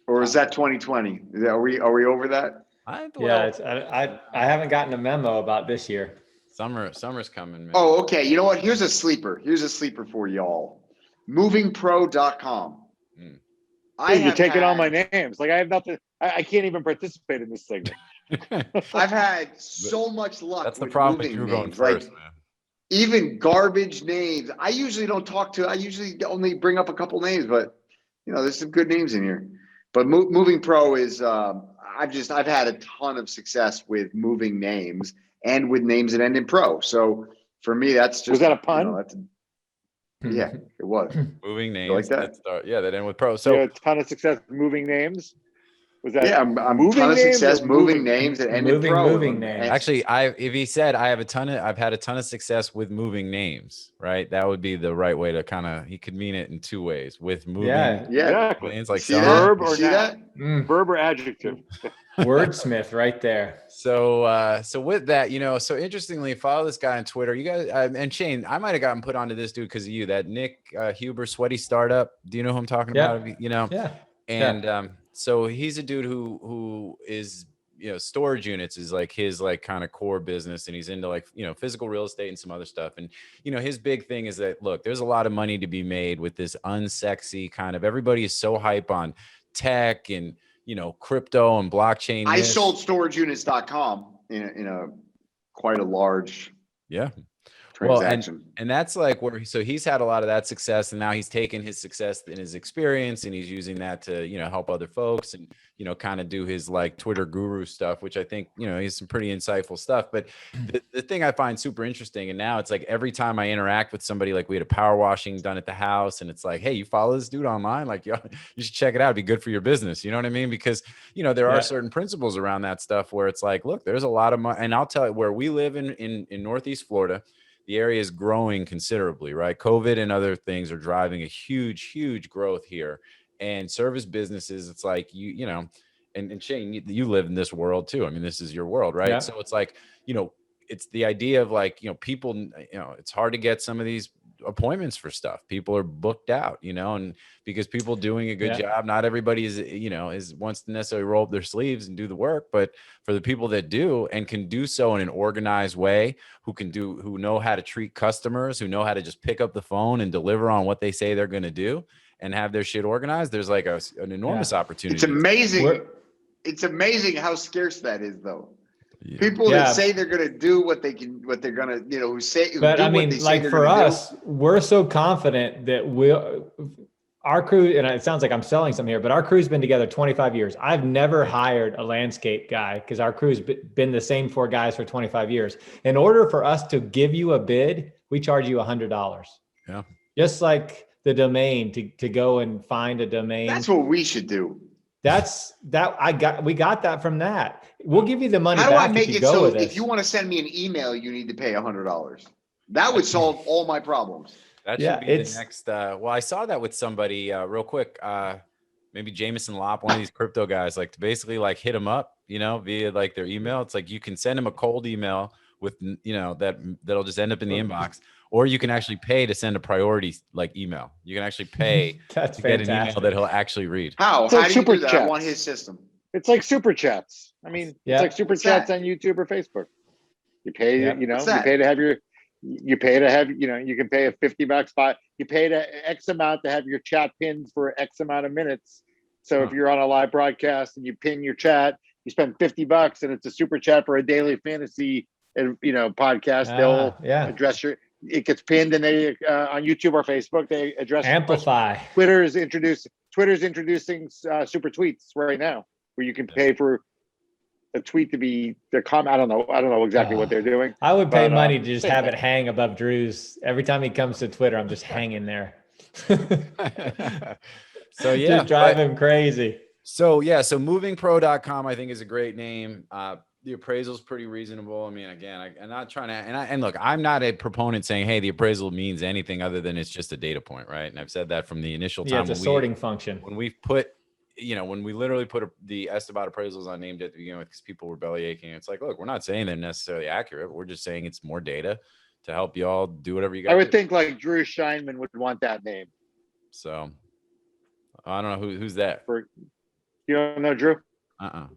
Or is that 2020? Are we over that? I haven't gotten a memo about this year. Summer's coming, man. Oh, okay. You know what? Here's a sleeper. Here's a sleeper for y'all. MovingPro.com. Mm. Dude, you're taking all my names. Like I have nothing. I can't even participate in this segment. I've had so much luck. That's the with problem with moving you going names. first, Like, man. even garbage names. I usually don't talk to. I usually only bring up a couple names, but there's some good names in here. But Moving Pro is. I've had a ton of success with moving names and with names that end in pro. So for me, that's just. Was that a pun? Yeah, it was. Moving names. You like that? That end with pro. So you had a ton of success moving names. Was that? Yeah, I'm moving ton of names success or moving names that end in pro. Moving names. actually, if he said I've had a ton of success with moving names, right? That would be the right way to kind of. He could mean it in two ways. With moving. Yeah. Exactly. Names, like See that? verb You or see noun. that? Verb or adjective. Wordsmith right there. So with that, so interestingly, follow this guy on Twitter. You guys, and Shane, I might have gotten put onto this dude because of you. That Nick Huber, Sweaty Startup. Do you know who I'm talking about? Yeah. And so he's a dude who is storage units is like his kind of core business, and he's into physical real estate and some other stuff. And his big thing is that look, there's a lot of money to be made with this unsexy kind of, everybody is so hype on tech and crypto and blockchain. I sold storageunits.com in a quite a large transaction. Well, and that's like where so he's had a lot of that success, and now he's taken his success and his experience and he's using that to help other folks and kind of do his like Twitter guru stuff, which I think he's some pretty insightful stuff. But the thing I find super interesting, and now it's like every time I interact with somebody, like we had a power washing done at the house, and it's like, hey, you follow this dude online, like you should check it out, it'd be good for your business, you know what I mean? Because there are certain principles around that stuff where it's like, look, there's a lot of money. And I'll tell you, where we live in Northeast Florida, the area is growing considerably, right? COVID and other things are driving a huge growth here. And service businesses, it's like, and Shane, you live in this world too. I mean, this is your world, right? Yeah. So it's like, it's the idea of like, people, it's hard to get some of these appointments for stuff. People are booked out, and because people doing a good job, not everybody is wants to necessarily roll up their sleeves and do the work, but for the people that do and can do so in an organized way, who know how to treat customers, who know how to just pick up the phone and deliver on what they say they're going to do and have their shit organized, there's like an enormous opportunity. It's amazing. It's amazing how scarce that is, though. People that say they're going to do what they're going to, who say, but I mean, like for us, we're so confident that our crew, and it sounds like I'm selling some here, but our crew's been together 25 years. I've never hired a landscape guy because our crew's been the same 4 guys for 25 years. In order for us to give you a bid, we charge you $100. Yeah. Just like the domain to go and find a domain. That's what we should do. We got that from that. We'll give you the money. How do back I make if you it go so with if you want to send me an email, you need to pay $100? That would solve all my problems. That should be the next. Well, I saw that with somebody real quick. Maybe Jameson Lopp, one of these crypto guys, like to basically like hit them up, via like their email. It's like you can send them a cold email with, that'll just end up in the inbox, or you can actually pay to send a priority like email. You can actually pay to get an email that he'll actually read. How? It's How like do you do super that? I chats. want his system. It's like super chats. I mean, it's like super chats on YouTube or Facebook. You pay, you pay to have you can pay a $50 you pay to X amount to have your chat pinned for X amount of minutes. So if you're on a live broadcast and you pin your chat, you spend $50 and it's a super chat for a daily fantasy, podcast. They'll address it gets pinned, and they on YouTube or Facebook, they address amplify. Twitter's introducing super tweets right now, where you can pay for a tweet to be the comment. I don't know exactly what they're doing. I would pay money to just have it hang above Drew's. Every time he comes to Twitter, I'm just hanging there. So just drive him crazy. So movingpro.com I think is a great name. The appraisal is pretty reasonable. I mean, again, I'm not trying to, and look, I'm not a proponent saying, hey, the appraisal means anything other than it's just a data point, right? And I've said that from the initial time. Yeah, it's a sorting function. When we've put, when we literally put the Esteban appraisals on NameJet to begin with, because people were belly aching. It's like, look, we're not saying they're necessarily accurate. We're just saying it's more data to help y'all do whatever you got. I would think like Drew Scheinman would want that name. So I don't know who's that. You don't know Drew? Uh-uh.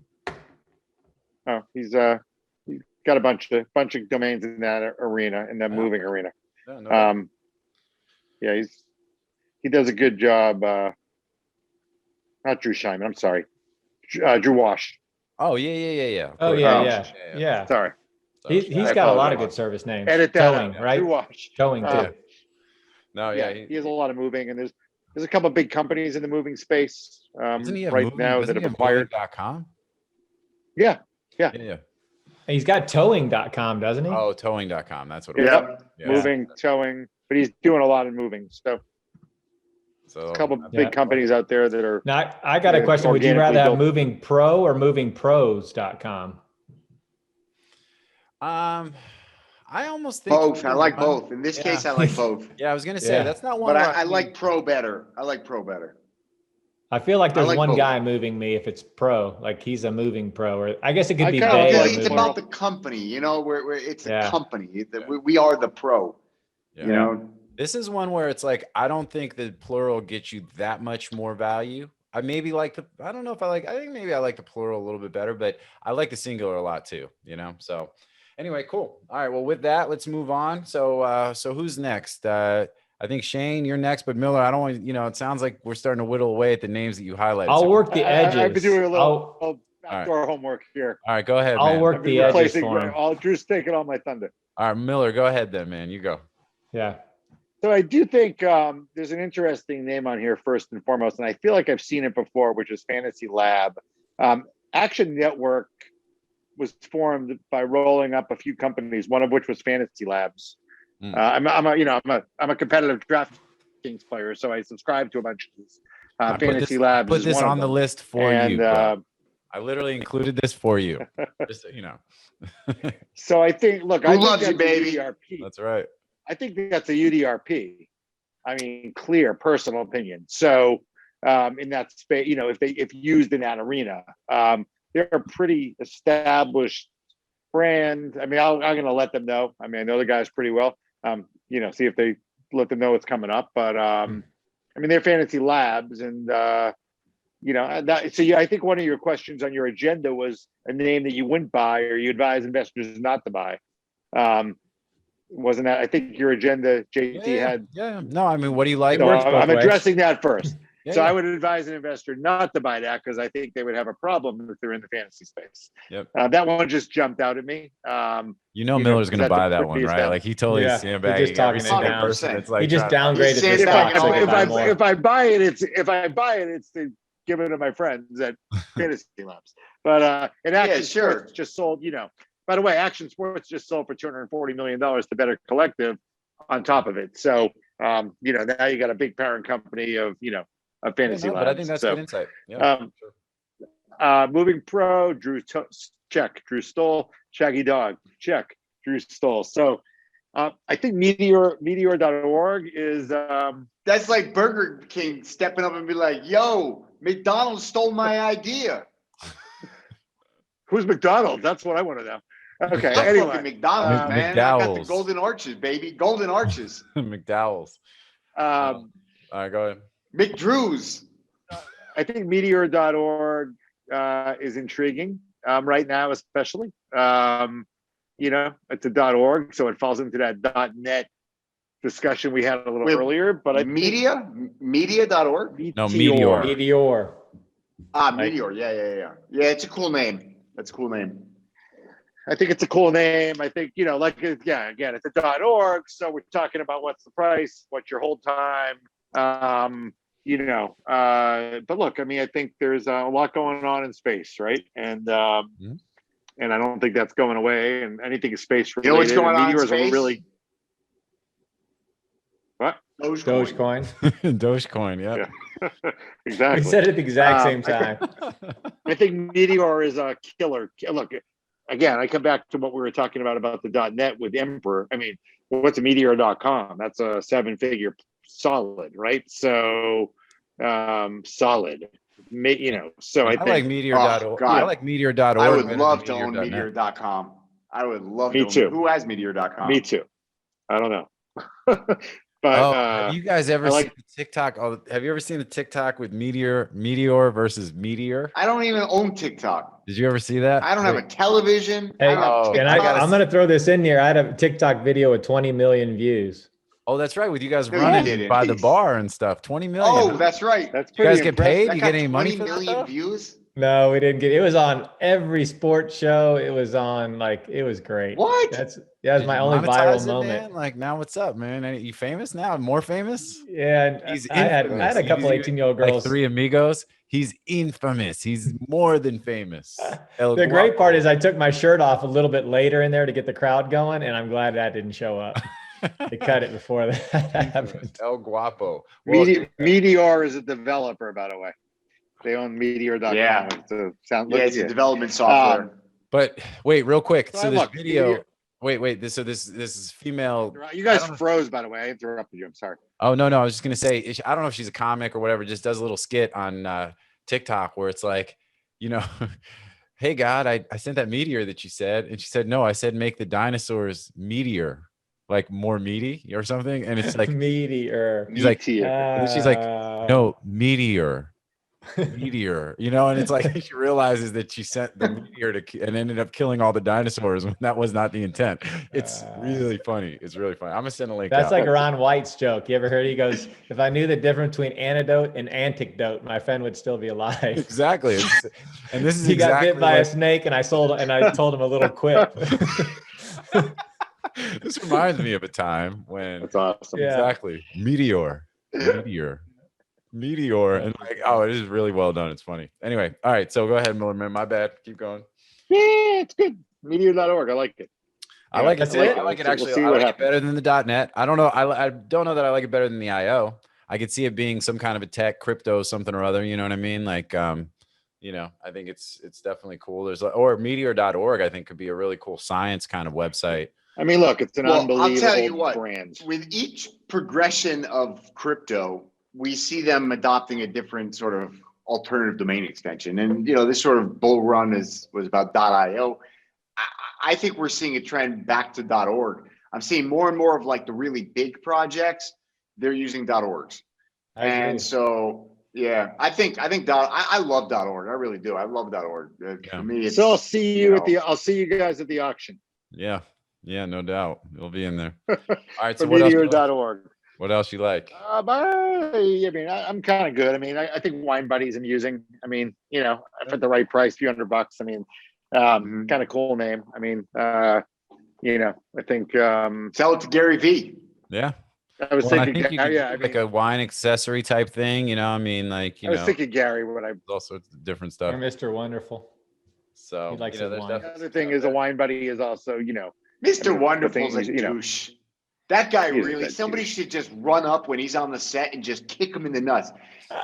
Oh, he's got a bunch of domains in that arena, in that moving arena. Yeah, no. Yeah, he does a good job. Not Drew Scheinman. I'm sorry, Drew Wash. Oh yeah. Oh yeah. Sorry. He's I got a lot of apologize. good service names. Edit that Towing, out. right? Drew Wash. Towing too. No, Yeah, he has a lot of moving, and there's a couple of big companies in the moving space Doesn't he have right moving, now that doesn't he have have acquired. moving.com? Yeah. Yeah. He's got towing.com, doesn't he? Oh, towing.com. That's what it was. Yep. Yeah. Moving, towing, but he's doing a lot of moving. So So a couple of big companies out there that are. Now, I got a question. Would you rather have Moving Pro or movingpros.com? I almost think both. I like both. In this case, I like both. Yeah, I was gonna say that's not one. But I like Pro better. I like Pro better. I feel like there's one both. guy moving me if it's Pro, like he's a moving pro, or I guess it could be kinda Bay. like It's about the company, you know, where it's a company. Yeah. We are the pro. Yeah. You know, this is one where it's like I don't think the plural gets you that much more value. I maybe like I don't know if I think maybe I like the plural a little bit better, but I like the singular a lot too, you know? So anyway, cool. All right. Well, with that, let's move on. So who's next? I think Shane, you're next, but Miller, I don't want, it sounds like we're starting to whittle away at the names that you highlighted. I'll work the edges. I've been doing a little backdoor homework here. All right, go ahead, I'll man. work the edges for him. Drew's taking all my thunder. All right, Miller, go ahead then, man. You go. Yeah. So I do think there's an interesting name on here first and foremost, and I feel like I've seen it before, which is Fantasy Lab. Action Network was formed by rolling up a few companies, one of which was Fantasy Labs. I'm a competitive DraftKings player, so I subscribe to a bunch of these. Fantasy Labs. Put this on the list for you. I literally included this for you. Just so you know. So I think, look, Who loves you, baby? UDRP. That's right. I think that's a UDRP. I mean, clear personal opinion. So in that space, if used in that arena, they're a pretty established brand. I mean, I'm going to let them know. I mean, I know the guys pretty well. See if they let them know what's coming up. But I mean, they're Fantasy Labs, and I think one of your questions on your agenda was a name that you wouldn't buy or you advise investors not to buy. Wasn't that? I think your agenda, JT, had. Yeah. No, I mean, what do you like? So I'm addressing that first. Yeah, I would advise an investor not to buy that because I think they would have a problem if they're in the fantasy space. Yep. That one just jumped out at me. Miller's going to buy that one, right? Like he totally is sandbagging. He's just talking it down. It's like he just downgraded this stock. If I buy it, it's to give it to my friends at Fantasy Labs. But in Action Sports just sold. By the way, Action Sports just sold for $240 million to Better Collective on top of it. So now you got a big parent company of Fantasy Labs. But I think that's good insight. Yeah, Moving Pro, check. Drew Stoll, Shaggy Dog, check. Drew Stoll. So I think Meteor.org is that's like Burger King stepping up and be like, "Yo, McDonald's stole my idea." Who's McDonald's? That's what I want to know. Okay. That's anyway, fucking McDonald's, man. McDowell's. I got the Golden Arches, baby. Golden Arches. McDowell's. All right, go ahead. McDrew's. I think Meteor.org is intriguing right now, especially. It's a .org, so it falls into that .net discussion we had a little earlier. But Media.org. No, Meteor. Meteor. Meteor. Yeah. Yeah, it's a cool name. That's a cool name. I think it's a cool name. I think, again, it's a .org. So we're talking about what's the price, what's your hold time, but look, I mean, I think there's a lot going on in space, right? And I don't think that's going away. And anything is space related. What's going on in space? What? Dogecoin. Dogecoin, yeah. Exactly. We said it at the exact same time. I think Meteor is a killer. Look, again, I come back to what we were talking about the .net with Emperor. I mean, what's a Meteor.com? That's a 7-figure solid, right? So solid. So I think like Meteor.org. I like Meteor.org. I would love to own Meteor.com. I would love to. Me too. Who has Meteor.com? Me too. I don't know. But have you guys ever seen the TikTok? Have you ever seen the TikTok with Meteor versus Meteor? I don't even own TikTok. Did you ever see that? I don't have a television. Hey, I don't have and TikTok. I'm going to throw this in here. I had a TikTok video with 20 million views. Oh, that's right. With you guys No, you running didn't. by the bar and stuff. 20 million. Oh, that's right. That's you guys pretty get paid? impressive. That You got get any money 20 for that million stuff? views. No, we didn't get it. Was on every sports show. It was on it was great. What? That's Did my you only monetize viral it, moment. man? Like now, what's up, man? You famous now? More famous? Yeah, and He's I had infamous. a couple He's 18-year-old like girls. 3 amigos. He's infamous. He's more than famous. El The great part Guapo. is I took my shirt off a little bit later in there to get the crowd going, and I'm glad that didn't show up. They cut it before that happened. El Guapo. Well, Meteor is a developer, by the way. They own Meteor.com. Yeah. It's It's development software. but wait, real quick. So So I this looked, video. Wait. This is female. You guys I don't know. froze, by the way. I interrupted you. I'm sorry. Oh no, I was just gonna say. I don't know if she's a comic or whatever. Just does a little skit on TikTok where it's like, hey God, I sent that meteor that you said, and she said no. I said make the dinosaurs meteor, like more meaty or something. And it's like Meteor. She's like, Meteor. and she's like, no, meteor. And it's like she realizes that she sent the meteor and ended up killing all the dinosaurs when that was not the intent. It's really funny. It's really funny. I'm gonna send a link. That's out. like Ron White's joke. You ever heard? He goes, "If I knew the difference between antidote and antidote, my friend would still be alive." Exactly. And this is He got exactly bit by a like- snake, and I told him a little quip. This reminds me of a time when That's awesome. Yeah. exactly meteor, and like, oh, it is really well done. It's funny. Anyway, all right. So go ahead, Miller Man. My bad. Keep going. Yeah, it's good. Meteor.org. I like it. I like That's it. it? I like it We'll actually. see I what like it happens. better than the .net. I don't know. I don't know that I like it better than the IO. I could see it being some kind of a tech crypto something or other. You know what I mean? Like, I think it's definitely cool. Or meteor.org. I think could be a really cool science kind of website. I mean, look, it's an unbelievable I'll tell you what, brand. with each progression of crypto, we see them adopting a different sort of alternative domain extension. And, this sort of bull run was about .io. I think we're seeing a trend back to .org. I'm seeing more and more of like the really big projects, they're using .orgs. And so, yeah, I love .org. I really do. I love .org. For me, it's, So I'll see you I'll see you guys at the auction. Yeah, no doubt. It'll be in there. All right. So For what else? Meteor.org. What else you like? I'm kind of good. I mean, I think Wine Buddy's amusing. I mean, for the right price, few $100. I mean, kind of cool name. I mean, I think sell it to Gary V. Yeah. I was I thinking, think you could do like a wine accessory type thing. I mean, like I was thinking Gary when I. all sorts of different Or stuff. Mr. Wonderful. So He likes there's his wine. definitely The other thing is a Wine Buddy is also, Mr. I mean, Wonderful's the a thing is, douche. That guy He's a really, dead somebody douche. should just run up when he's on the set and just kick him in the nuts.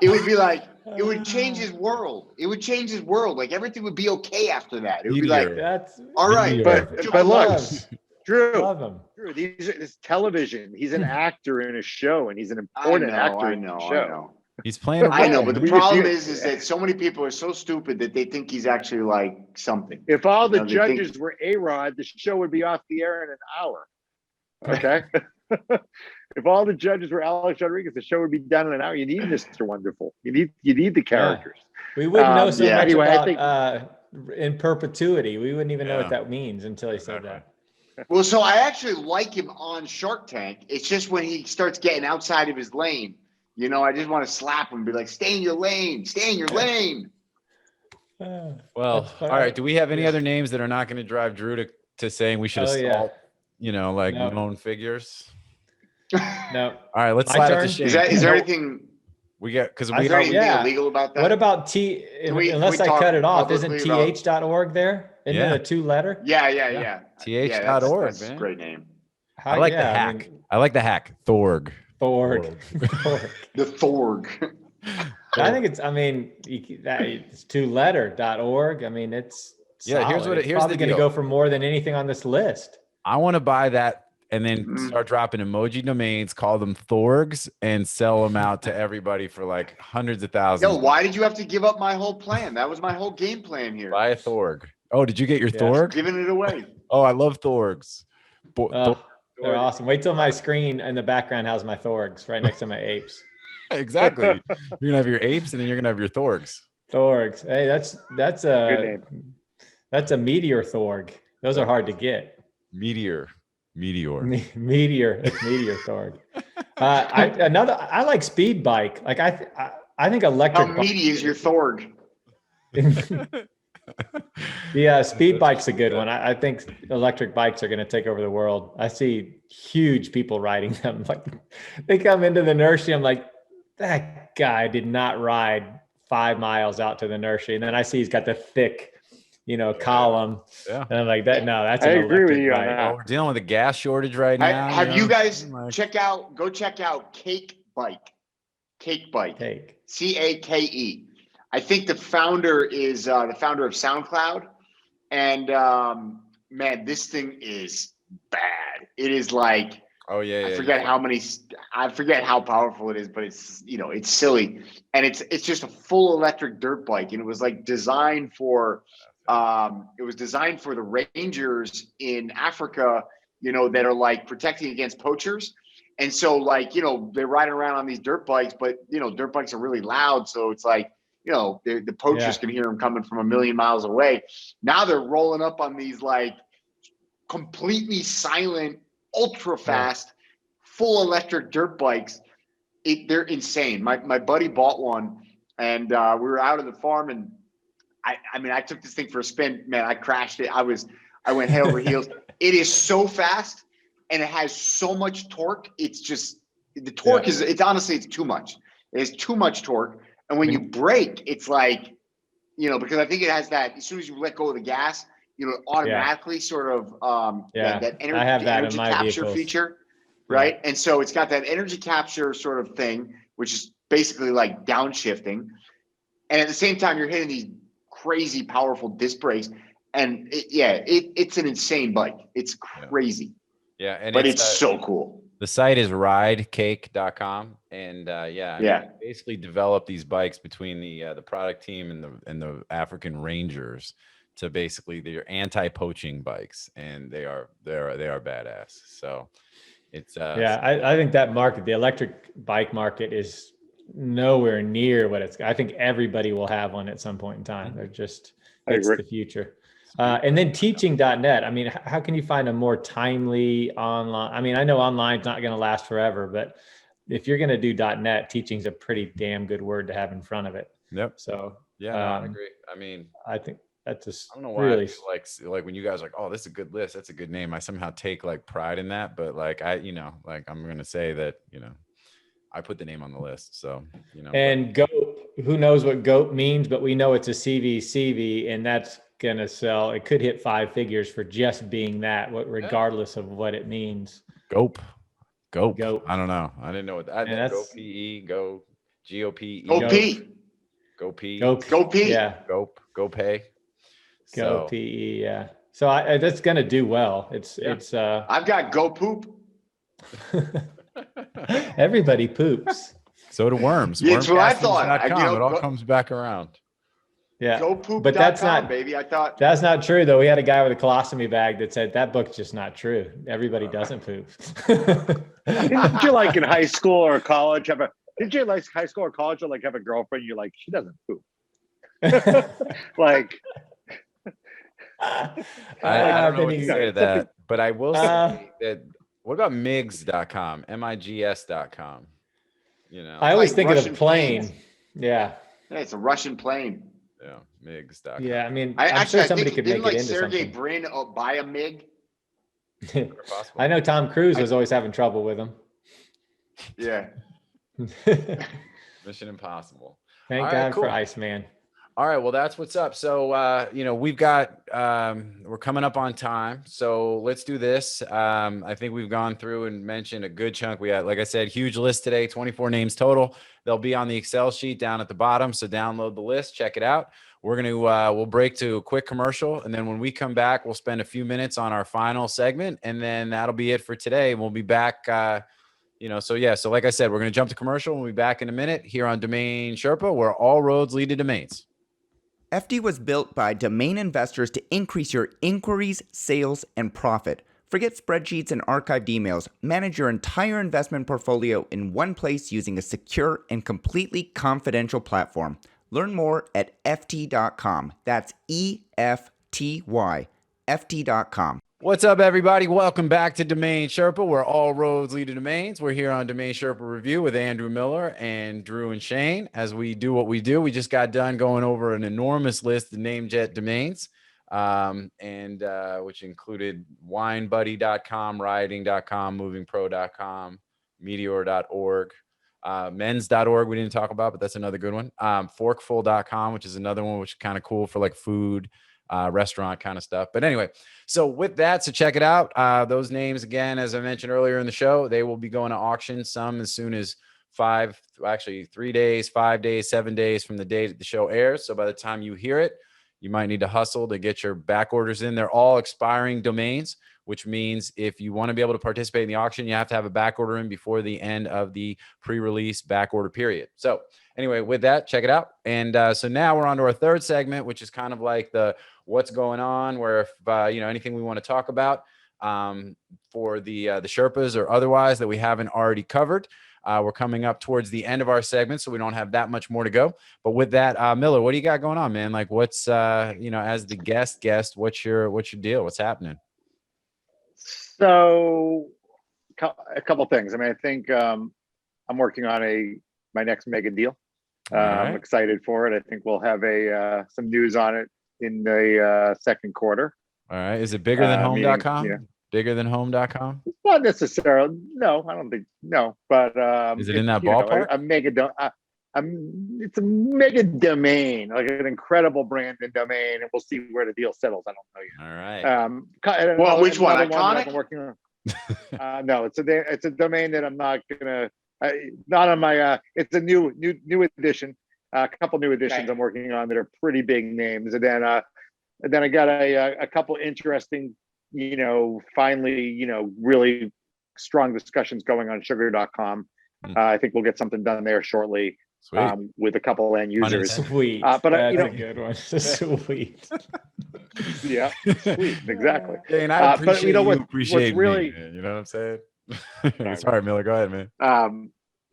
It would be like, it would change his world. It would change his world. Like everything would be okay after that. It would be like, Meteor. That's all right. Meteor. but look, love Drew, him. it's television. He's an actor in a show, and he's an important actor in the show. He's playing. I know, but the We problem refuse- is that so many people are so stupid that they think he's actually like something. If all the No, they think- judges were A-Rod, the show would be off the air in an hour. Okay. If all the judges were Alex Rodriguez, the show would be done in an hour. You need Mr. Wonderful. You need the characters. We wouldn't know so yeah. much Anyway, I about in perpetuity. We wouldn't even know Yeah. what that means until he said that. Well, so I actually like him on Shark Tank. It's just when he starts getting outside of his lane, I just want to slap him and be like, stay in your lane, stay in your lane. Well, That's all fine. right. Do we have any other names that are not going to drive Drew to saying we should Oh, yeah. assault, like No. known figures? No. All right, let's My slide it turn? to Shane. Is there anything? We got because Is we there have, anything Yeah. illegal about that? What about unless I talk cut it off, isn't publicly about- th.org there? Isn't Yeah. it a 2-letter? Yeah. th.org, That's a man. great name. I like the hack. I like the hack. Thorg. Thorg. The Thorg. I think it's 2-letter.org. I mean, it's Yeah, here's solid. what it- It's here's probably the going to deal. go for more than anything on this list. I want to buy that and then Mhm. start dropping emoji domains, call them Thorgs, and sell them out to everybody for like hundreds of thousands. Yo, why did you have to give up my whole plan? That was my whole game plan here. Buy a Thorg. Oh, did you get your Yes. Thorg? Giving it away. Oh, I love Thorgs. They're awesome. Wait till my screen in the background has my Thorgs right next to my apes. Exactly. You're gonna have your apes and then you're gonna have your Thorgs. Thorgs. Hey, that's Good a name. that's a meteor Thorg. Those are hard to get. Meteor. Meteor. It's meteor Thorg. I like speed bike. Like I think How electric. meaty is your Thorg? Yeah, speed bike's a good one. I think electric bikes are going to take over the world. I see huge people riding them. Like they come into the nursery. I'm like, that guy did not ride 5 miles out to the nursery. And then I see he's got the thick, column. Yeah. And I'm like, that's I an agree with electric you on bike. that. Well, we're dealing with a gas shortage right now. Have you guys Like, go check out Cake Bike? Take. CAKE. I think the founder is the founder of SoundCloud. And man, this thing is bad. It is like, oh yeah. I forget how powerful it is, but it's, it's silly. And it's just a full electric dirt bike. And it was like designed for the rangers in Africa, that are like protecting against poachers. And so like, they're riding around on these dirt bikes, but dirt bikes are really loud. So it's like, the poachers can hear them coming from a million miles away. Now they're rolling up on these like completely silent, ultra fast, full electric dirt bikes. They're insane. My buddy bought one, and we were out at the farm, and I took this thing for a spin. Man, I crashed it. I went head over heels. It is so fast, and it has so much torque. It's just the torque it's honestly too much. It has too much torque. And when you brake, it's like, because I think it has that, as soon as you let go of the gas, it automatically sort of, that energy capture feature, right? And so it's got that energy capture sort of thing, which is basically like downshifting. And at the same time, you're hitting these crazy powerful disc brakes. And it's an insane bike. It's crazy. Yeah. And but it's so cool. The site is ridecake.com, and basically develop these bikes between the product team and the African Rangers to basically they're anti-poaching bikes, and they are badass. So it's I think that market, the electric bike market, is nowhere near what it's. I think everybody will have one at some point in time. They're just it's the future. And then teaching.net. I mean, how can you find a more timely online? I mean, I know online's not going to last forever, but if you're going to do .net, teaching's a pretty damn good word to have in front of it. Yep. So I agree. I mean, I think that's just I don't know why really like when you guys are like, oh, this is a good list. That's a good name. I somehow take like pride in that, but like I'm going to say that, I put the name on the list. So, and GOAP, who knows what GOAP means, but we know it's a CV, and that's gonna sell. It could hit 5 figures for just being that, regardless of what it means. GOAP. I don't know. I didn't know what that. GOPE, GOPE. Yeah. GoPay. GoPE. Yeah. So that's gonna do well. It's. I've got Go Poop. Everybody poops. So do worms. That's what I thought. It all comes back around. Yeah, GoPoop.com, but that's not, baby. I thought that's not true though. We had a guy with a colostomy bag that said that book's just not true. Everybody doesn't poop. Didn't you like in high school or college have a girlfriend? You're like, she doesn't poop. Like, I don't know what to say to that, but I will say that. What about MIGS.com? MIGS.com. I always like think Russian of the plane. planes. Yeah, it's a Russian plane. Yeah, MIGS.com. Yeah, I mean, I'm sure somebody could make like it into Sergey something. Brin buy a MiG? I know Tom Cruise was always having trouble with them. Yeah. Mission Impossible. Thank God for Iceman. All right, well, that's what's up. So, we've got, we're coming up on time. So let's do this. I think we've gone through and mentioned a good chunk. We had, like I said, huge list today, 24 names total. They'll be on the Excel sheet down at the bottom. So download the list, check it out. We're going to, we'll break to a quick commercial. And then when we come back, we'll spend a few minutes on our final segment. And then that'll be it for today. We'll be back, so like I said, we're going to jump to commercial. We'll be back in a minute here on DomainSherpa, where all roads lead to domains. FD was built by domain investors to increase your inquiries, sales, and profit. Forget spreadsheets and archived emails. Manage your entire investment portfolio in one place using a secure and completely confidential platform. Learn more at ft.com. That's EFTY, ft.com. What's up, everybody? Welcome back to Domain Sherpa, where all roads lead to domains. We're here on Domain Sherpa Review with Andrew Miller and Drew and Shane. As we do what we do, we just got done going over an enormous list of NameJet domains, which included winebuddy.com, rioting.com, movingpro.com, meteor.org, men's.org we didn't talk about, but that's another good one. Forkful.com, which is another one, which is kind of cool for like food, restaurant kind of stuff. But anyway, so with that, so check it out. Those names, again, as I mentioned earlier in the show, they will be going to auction, some as soon as 3 days, 5 days, 7 days from the date that the show airs. So by the time you hear it, you might need to hustle to get your back orders in. They're all expiring domains, which means if you want to be able to participate in the auction, you have to have a back order in before the end of the pre-release back order period. So anyway, with that, check it out. And so now we're on to our third segment, which is kind of like the what's going on, where if anything we want to talk about for the Sherpas or otherwise that we haven't already covered. We're coming up towards the end of our segment, so we don't have that much more to go. But with that, Miller, what do you got going on, man? Like, what's as the guest, what's your deal? What's happening? So a couple things. I mean, I think I'm working on my next mega deal. I'm excited for it. I think we'll have some news on it in the second quarter. All right. Is it bigger than home.com? Bigger than home.com? Not necessarily. No, I don't think. No, but is it in that ballpark? It's a mega domain, like an incredible brand and domain, and we'll see where the deal settles. I don't know yet. All right. Well, which one? Iconic? I'm working on. No, it's a domain that I'm not gonna. Not on my. It's a new edition. A couple new editions I'm working on that are pretty big names, and then I got a couple interesting, finally, really strong discussions going on sugar.com. I think we'll get something done there shortly. With a couple end users. Sweet. But that's a good one. Sweet. Yeah, sweet. Exactly. Yeah, and I appreciate what's really, me, man. You know what I'm saying? Sorry, Miller. Go ahead, man.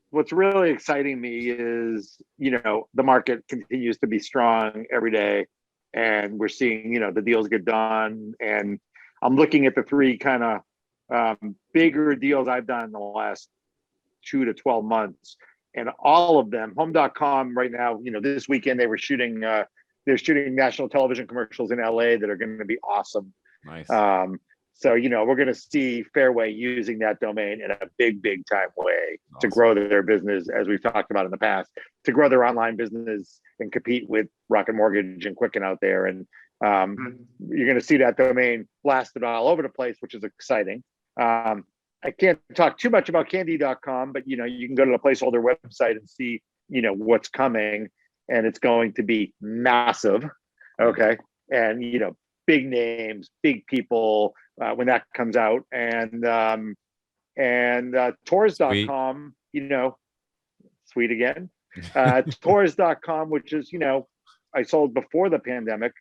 What's really exciting me is, the market continues to be strong every day, and we're seeing, the deals get done. And I'm looking at the three kind of bigger deals I've done in the last 2 to 12 months. And all of them, home.com right now, this weekend they're shooting national television commercials in LA that are going to be awesome. Nice. So, we're going to see Fairway using that domain in a big time way to grow their business, as we've talked about in the past, to grow their online business and compete with Rocket Mortgage and Quicken out there. And you're going to see that domain blasted all over the place, which is exciting. I can't talk too much about candy.com, but you can go to the placeholder website and see what's coming, and it's going to be massive. Okay. And big names, big people when that comes out. And tours.com, sweet again. Tours.com, which is I sold before the pandemic,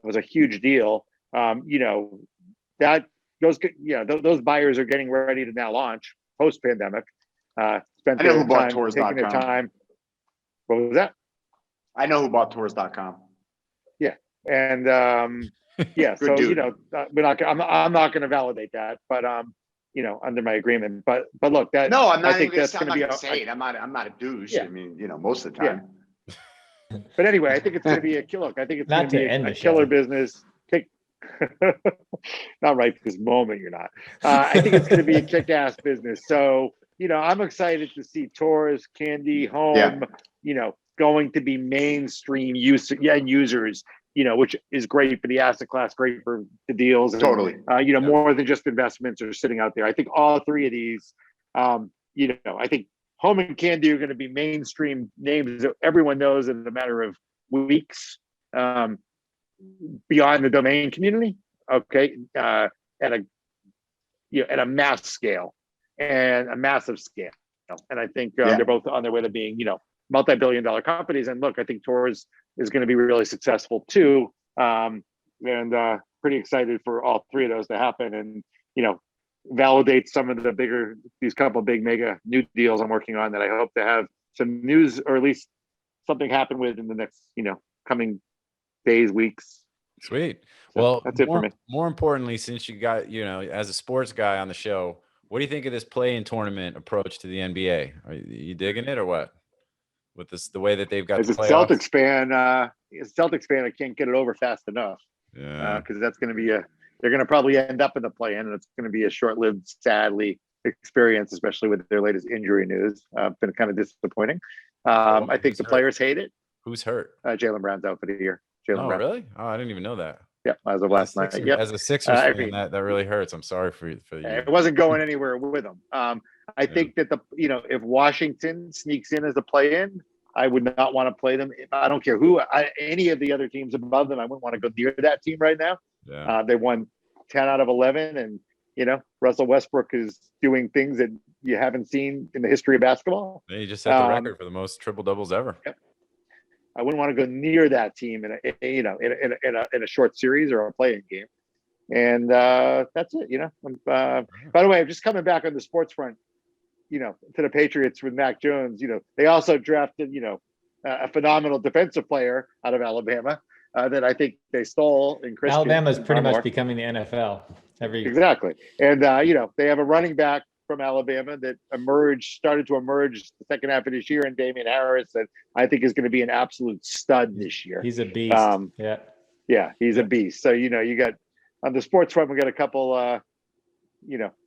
was a huge deal. That those buyers are getting ready to now launch post-pandemic. Spent their time taking their time. What was that? I know who bought tours.com. Yeah, and so I'm not going to validate that, but under my agreement. But look, that no, I'm not. I think that's going to be. Say it. I'm not a douche. Yeah. I mean, most of the time. Yeah. But anyway, I think it's going to be a killer. I think it's going to be a killer business. Not right this moment, you're not. I think it's going to be a kick-ass business. So, I'm excited to see Tours, Candy, Home, going to be mainstream users, which is great for the asset class, great for the deals. Totally. And, more than just investments are sitting out there. I think all three of these, I think Home and Candy are going to be mainstream names that everyone knows in a matter of weeks. Beyond the domain community, okay, at a mass scale and a massive scale, and I think they're both on their way to being, multi-billion-dollar companies. And look, I think Tours is going to be really successful too, and pretty excited for all three of those to happen, and validate some of these couple big mega new deals I'm working on that I hope to have some news, or at least something happen with in the next, coming days, weeks. Sweet. So Well, that's it for me. More importantly, since you got, as a sports guy on the show, what do you think of this play-in tournament approach to the NBA? Are you digging it or what? With this, the way that they've got As the a playoffs? Celtics fan, I can't get it over fast enough. Yeah. Because that's going to be they're going to probably end up in the play-in, and it's going to be a short-lived, sadly, experience, especially with their latest injury news. Been kind of disappointing. I think the players hate it. Who's hurt? Jaylen Brown's out for the year. Jaylen Brown. Really? Oh, I didn't even know that. Yeah, as of last night. Yep. As a Sixers fan, that really hurts. I'm sorry for you. It wasn't going anywhere with them. I think that if Washington sneaks in as a play-in, I would not want to play them. I don't care any of the other teams above them. I wouldn't want to go near that team right now. Yeah. They won 10 out of 11, and Russell Westbrook is doing things that you haven't seen in the history of basketball. He just set the record for the most triple doubles ever. Yep. I wouldn't want to go near that team in a short series or a play-in game, and that's it. By the way, I'm just coming back on the sports front. To the Patriots with Mac Jones. They also drafted a phenomenal defensive player out of Alabama that I think they stole in Christian. Alabama's pretty much becoming the NFL. Exactly, and they have a running back from Alabama that started to emerge the second half of this year, and Damian Harris, that I think is going to be an absolute stud this year. He's a beast. Yeah, he's a beast. So you got on the sports front, we got a couple.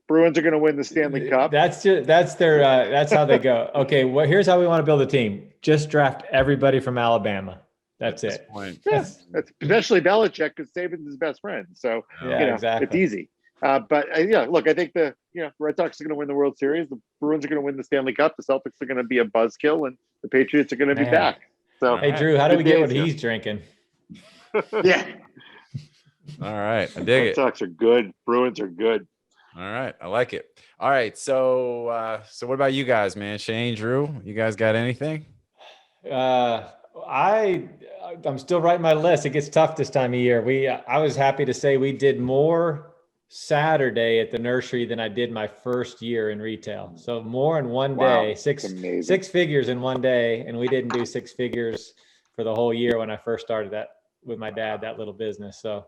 Bruins are going to win the Stanley Cup. That's how they go. Okay, well, here's how we want to build a team. Just draft everybody from Alabama. That's it. That's potentially Belichick, because Saban's his best friend. So exactly. It's easy. But look, I think the Red Sox are going to win the World Series. The Bruins are going to win the Stanley Cup. The Celtics are going to be a buzzkill, and the Patriots are going to be back. So hey, Drew, how do we get what he's drinking? Yeah. All right, I dig it. Red Sox are good. Bruins are good. All right, I like it. All right, so what about you guys, man? Shane, Drew, you guys got anything? I'm still writing my list. It gets tough this time of year. I was happy to say we did more Saturday at the nursery than I did my first year in retail. So more in one day, six figures in one day, and we didn't do six figures for the whole year when I first started that with my dad, that little business. So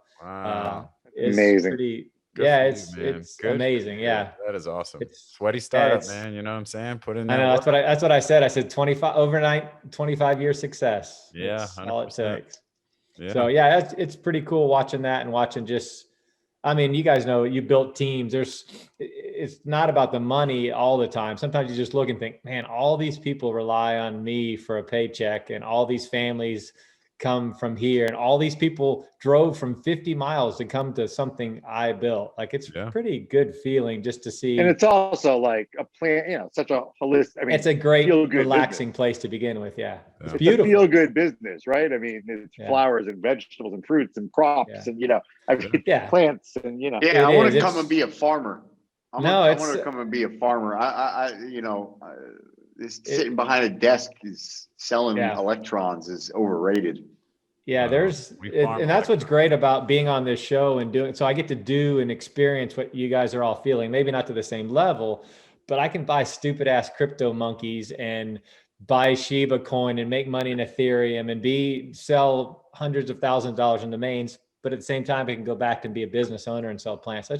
it's amazing. It's amazing. Yeah, that is awesome. Sweaty startup, man. You know what I'm saying? Put in. I know that's what I said. I said 25 year success. Yeah, that's all it takes. Yeah. So it's pretty cool watching that and watching just. I mean, you guys know you built teams. It's not about the money all the time. Sometimes you just look and think, man, all these people rely on me for a paycheck, and all these families come from here, and all these people drove from 50 miles to come to something I built. Like, it's pretty good feeling just to see. And it's also like a plan, such a holistic, I mean, it's a great relaxing place to begin with. Yeah. It's beautiful. A feel good business, right? I mean, it's flowers and vegetables and fruits and crops and, plants and, Yeah, I want to come and be a farmer. I want to come and be a farmer. Sitting behind a desk is selling electrons is overrated. Yeah, and that's what's great about being on this show and doing. So I get to do and experience what you guys are all feeling. Maybe not to the same level, but I can buy stupid ass crypto monkeys and buy Shiba coin and make money in Ethereum and sell hundreds of thousands of dollars in domains. But at the same time, I can go back and be a business owner and sell plants. So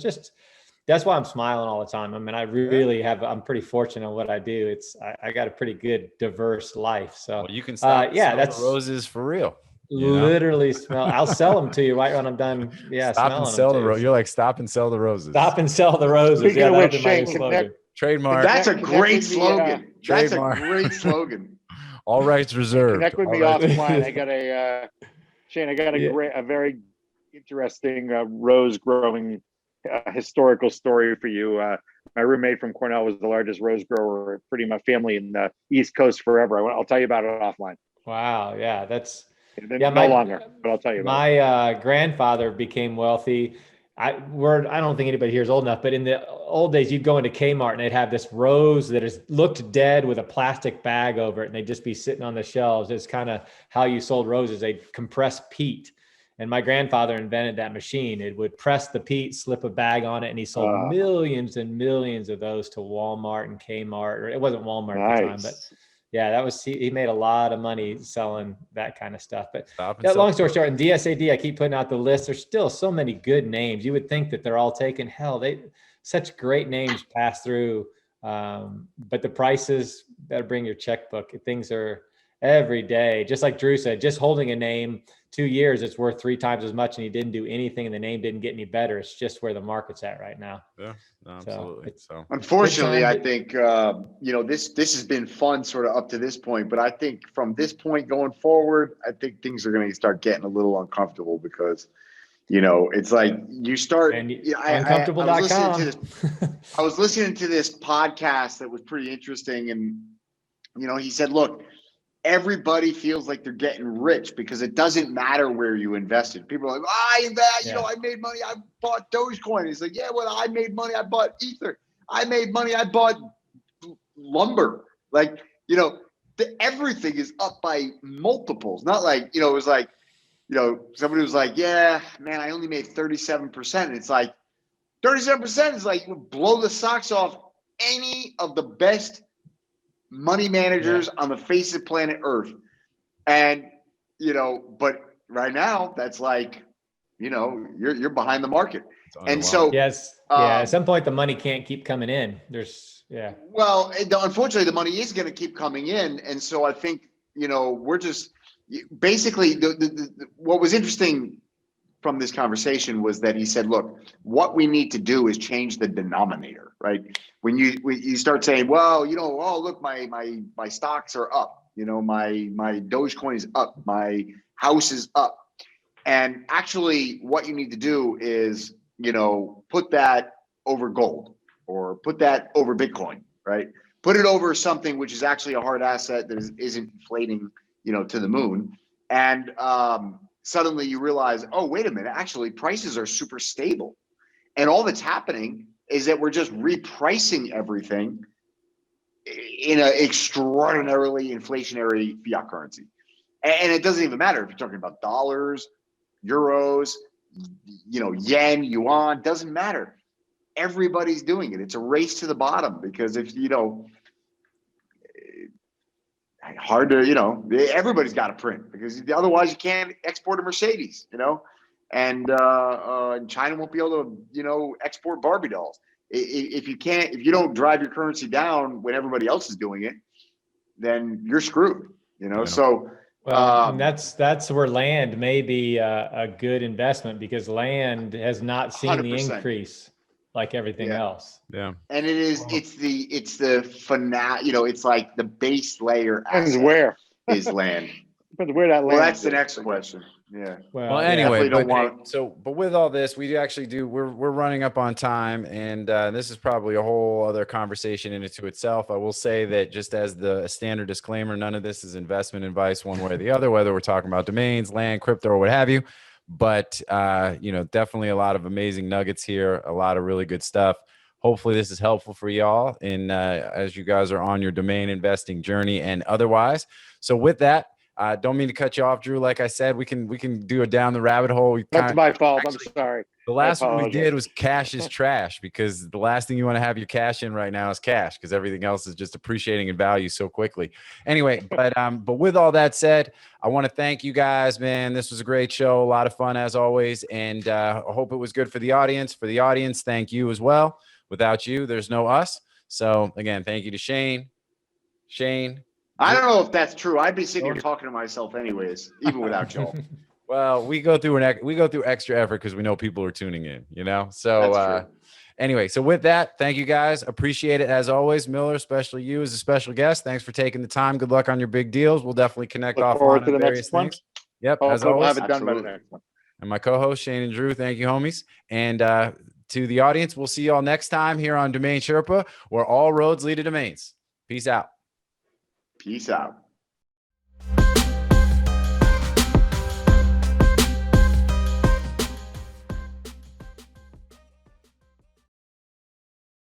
that's why I'm smiling all the time. I mean, I really I'm pretty fortunate in what I do. I got a pretty good, diverse life. So you can stop that's roses for real. Literally smell. I'll sell them to you right when I'm done. Yeah. Stop and sell the roses. You're like, stop and sell the roses. Stop and sell the roses. Speaking of which, Shane, trademark. That's a great slogan. That's a great slogan. All rights reserved. Connect with me offline. I got Shane, I got a very interesting rose growing historical story for you. My roommate from Cornell was the largest rose grower, pretty much family in the East Coast forever. I'll tell you about it offline. Wow. Yeah. That's no longer, but I'll tell you about my grandfather became wealthy. I don't think anybody here is old enough, but in the old days, you'd go into Kmart and they'd have this rose that looked dead with a plastic bag over it. And they'd just be sitting on the shelves. It's kind of how you sold roses. They'd compress peat. And my grandfather invented that machine. It would press the peat, slip a bag on it, and he sold millions and millions of those to Walmart and Kmart. Or it wasn't Walmart at the time, but Yeah, that was, he made a lot of money selling that kind of stuff. But Stop and that sell. long story short, in DSAD, I keep putting out the list. There's still so many good names. You would think that they're all taken. Hell, such great names pass through. But the prices, better bring your checkbook. Things are every day. Just like Drew said, just holding a name 2 years, it's worth 3 times as much, and he didn't do anything and the name didn't get any better. It's just where the market's at right now. Yeah, absolutely. So unfortunately, Good I time think, this has been fun sort of up to this point, but I think from this point going forward, I think things are going to start getting a little uncomfortable because, it's like you start, And uncomfortable.com. I was listening to this podcast that was pretty interesting. And, he said, look, everybody feels like they're getting rich because it doesn't matter where you invested. People are like, I made money. I bought Dogecoin. He's like, yeah, well, I made money. I bought Ether. I made money. I bought lumber. Like, everything is up by multiples. Not like, it was like, somebody was like, yeah, man, I only made 37%. And it's like, 37% is like, blow the socks off any of the best money managers on the face of planet Earth. And, but right now that's like, you're behind the market. And so, yes. Yeah. At some point the money can't keep coming in. Well, unfortunately the money is going to keep coming in. And so I think, we're just basically what was interesting from this conversation was that he said, look, what we need to do is change the denominator, right? When you start saying, well, oh, look, my stocks are up, my Dogecoin is up, my house is up. And actually what you need to do is, put that over gold or put that over Bitcoin, right? Put it over something which is actually a hard asset that isn't inflating, to the moon. And, suddenly you realize, oh, wait a minute, actually prices are super stable. And all that's happening is that we're just repricing everything in an extraordinarily inflationary fiat currency. And it doesn't even matter if you're talking about dollars, euros, yen, yuan, doesn't matter. Everybody's doing it. It's a race to the bottom because if, hard to, everybody's got to print because otherwise you can't export a Mercedes, and China won't be able to, export Barbie dolls. If you don't drive your currency down when everybody else is doing it, then you're screwed, So, and that's where land may be a good investment because land has not seen 100%. the increase like everything else. Yeah. And it's the finale, it's like the base layer Depends where. is land. Depends where that land. Well, that's the next question. Yeah. Well, anyway, don't but with all this, we're running up on time, and this is probably a whole other conversation in and to itself. I will say that just as the standard disclaimer, none of this is investment advice one way or the other, whether we're talking about domains, land, crypto, or what have you. But, definitely a lot of amazing nuggets here, a lot of really good stuff. Hopefully this is helpful for y'all as you guys are on your domain investing journey and otherwise. So with that, don't mean to cut you off, Drew. Like I said, we can do a down the rabbit hole. That's my fault. I'm sorry. The last one we did was cash is trash because the last thing you want to have your cash in right now is cash because everything else is just appreciating in value so quickly. Anyway, but with all that said, I want to thank you guys, man. This was a great show, a lot of fun as always, and I hope it was good for the audience. For the audience, thank you as well. Without you, there's no us. So again, thank you to Shane. I don't know if that's true. I'd be sitting here talking to myself anyways, even without y'all. Well, we go through extra effort because we know people are tuning in, So anyway, so with that, thank you guys. Appreciate it as always. Miller, especially you as a special guest. Thanks for taking the time. Good luck on your big deals. We'll definitely connect offline on various things. Yep, as always. We'll have it done by the next one. And my co-host Shane and Drew, thank you, homies. And to the audience, we'll see y'all next time here on Domain Sherpa, where all roads lead to domains. Peace out. Peace out.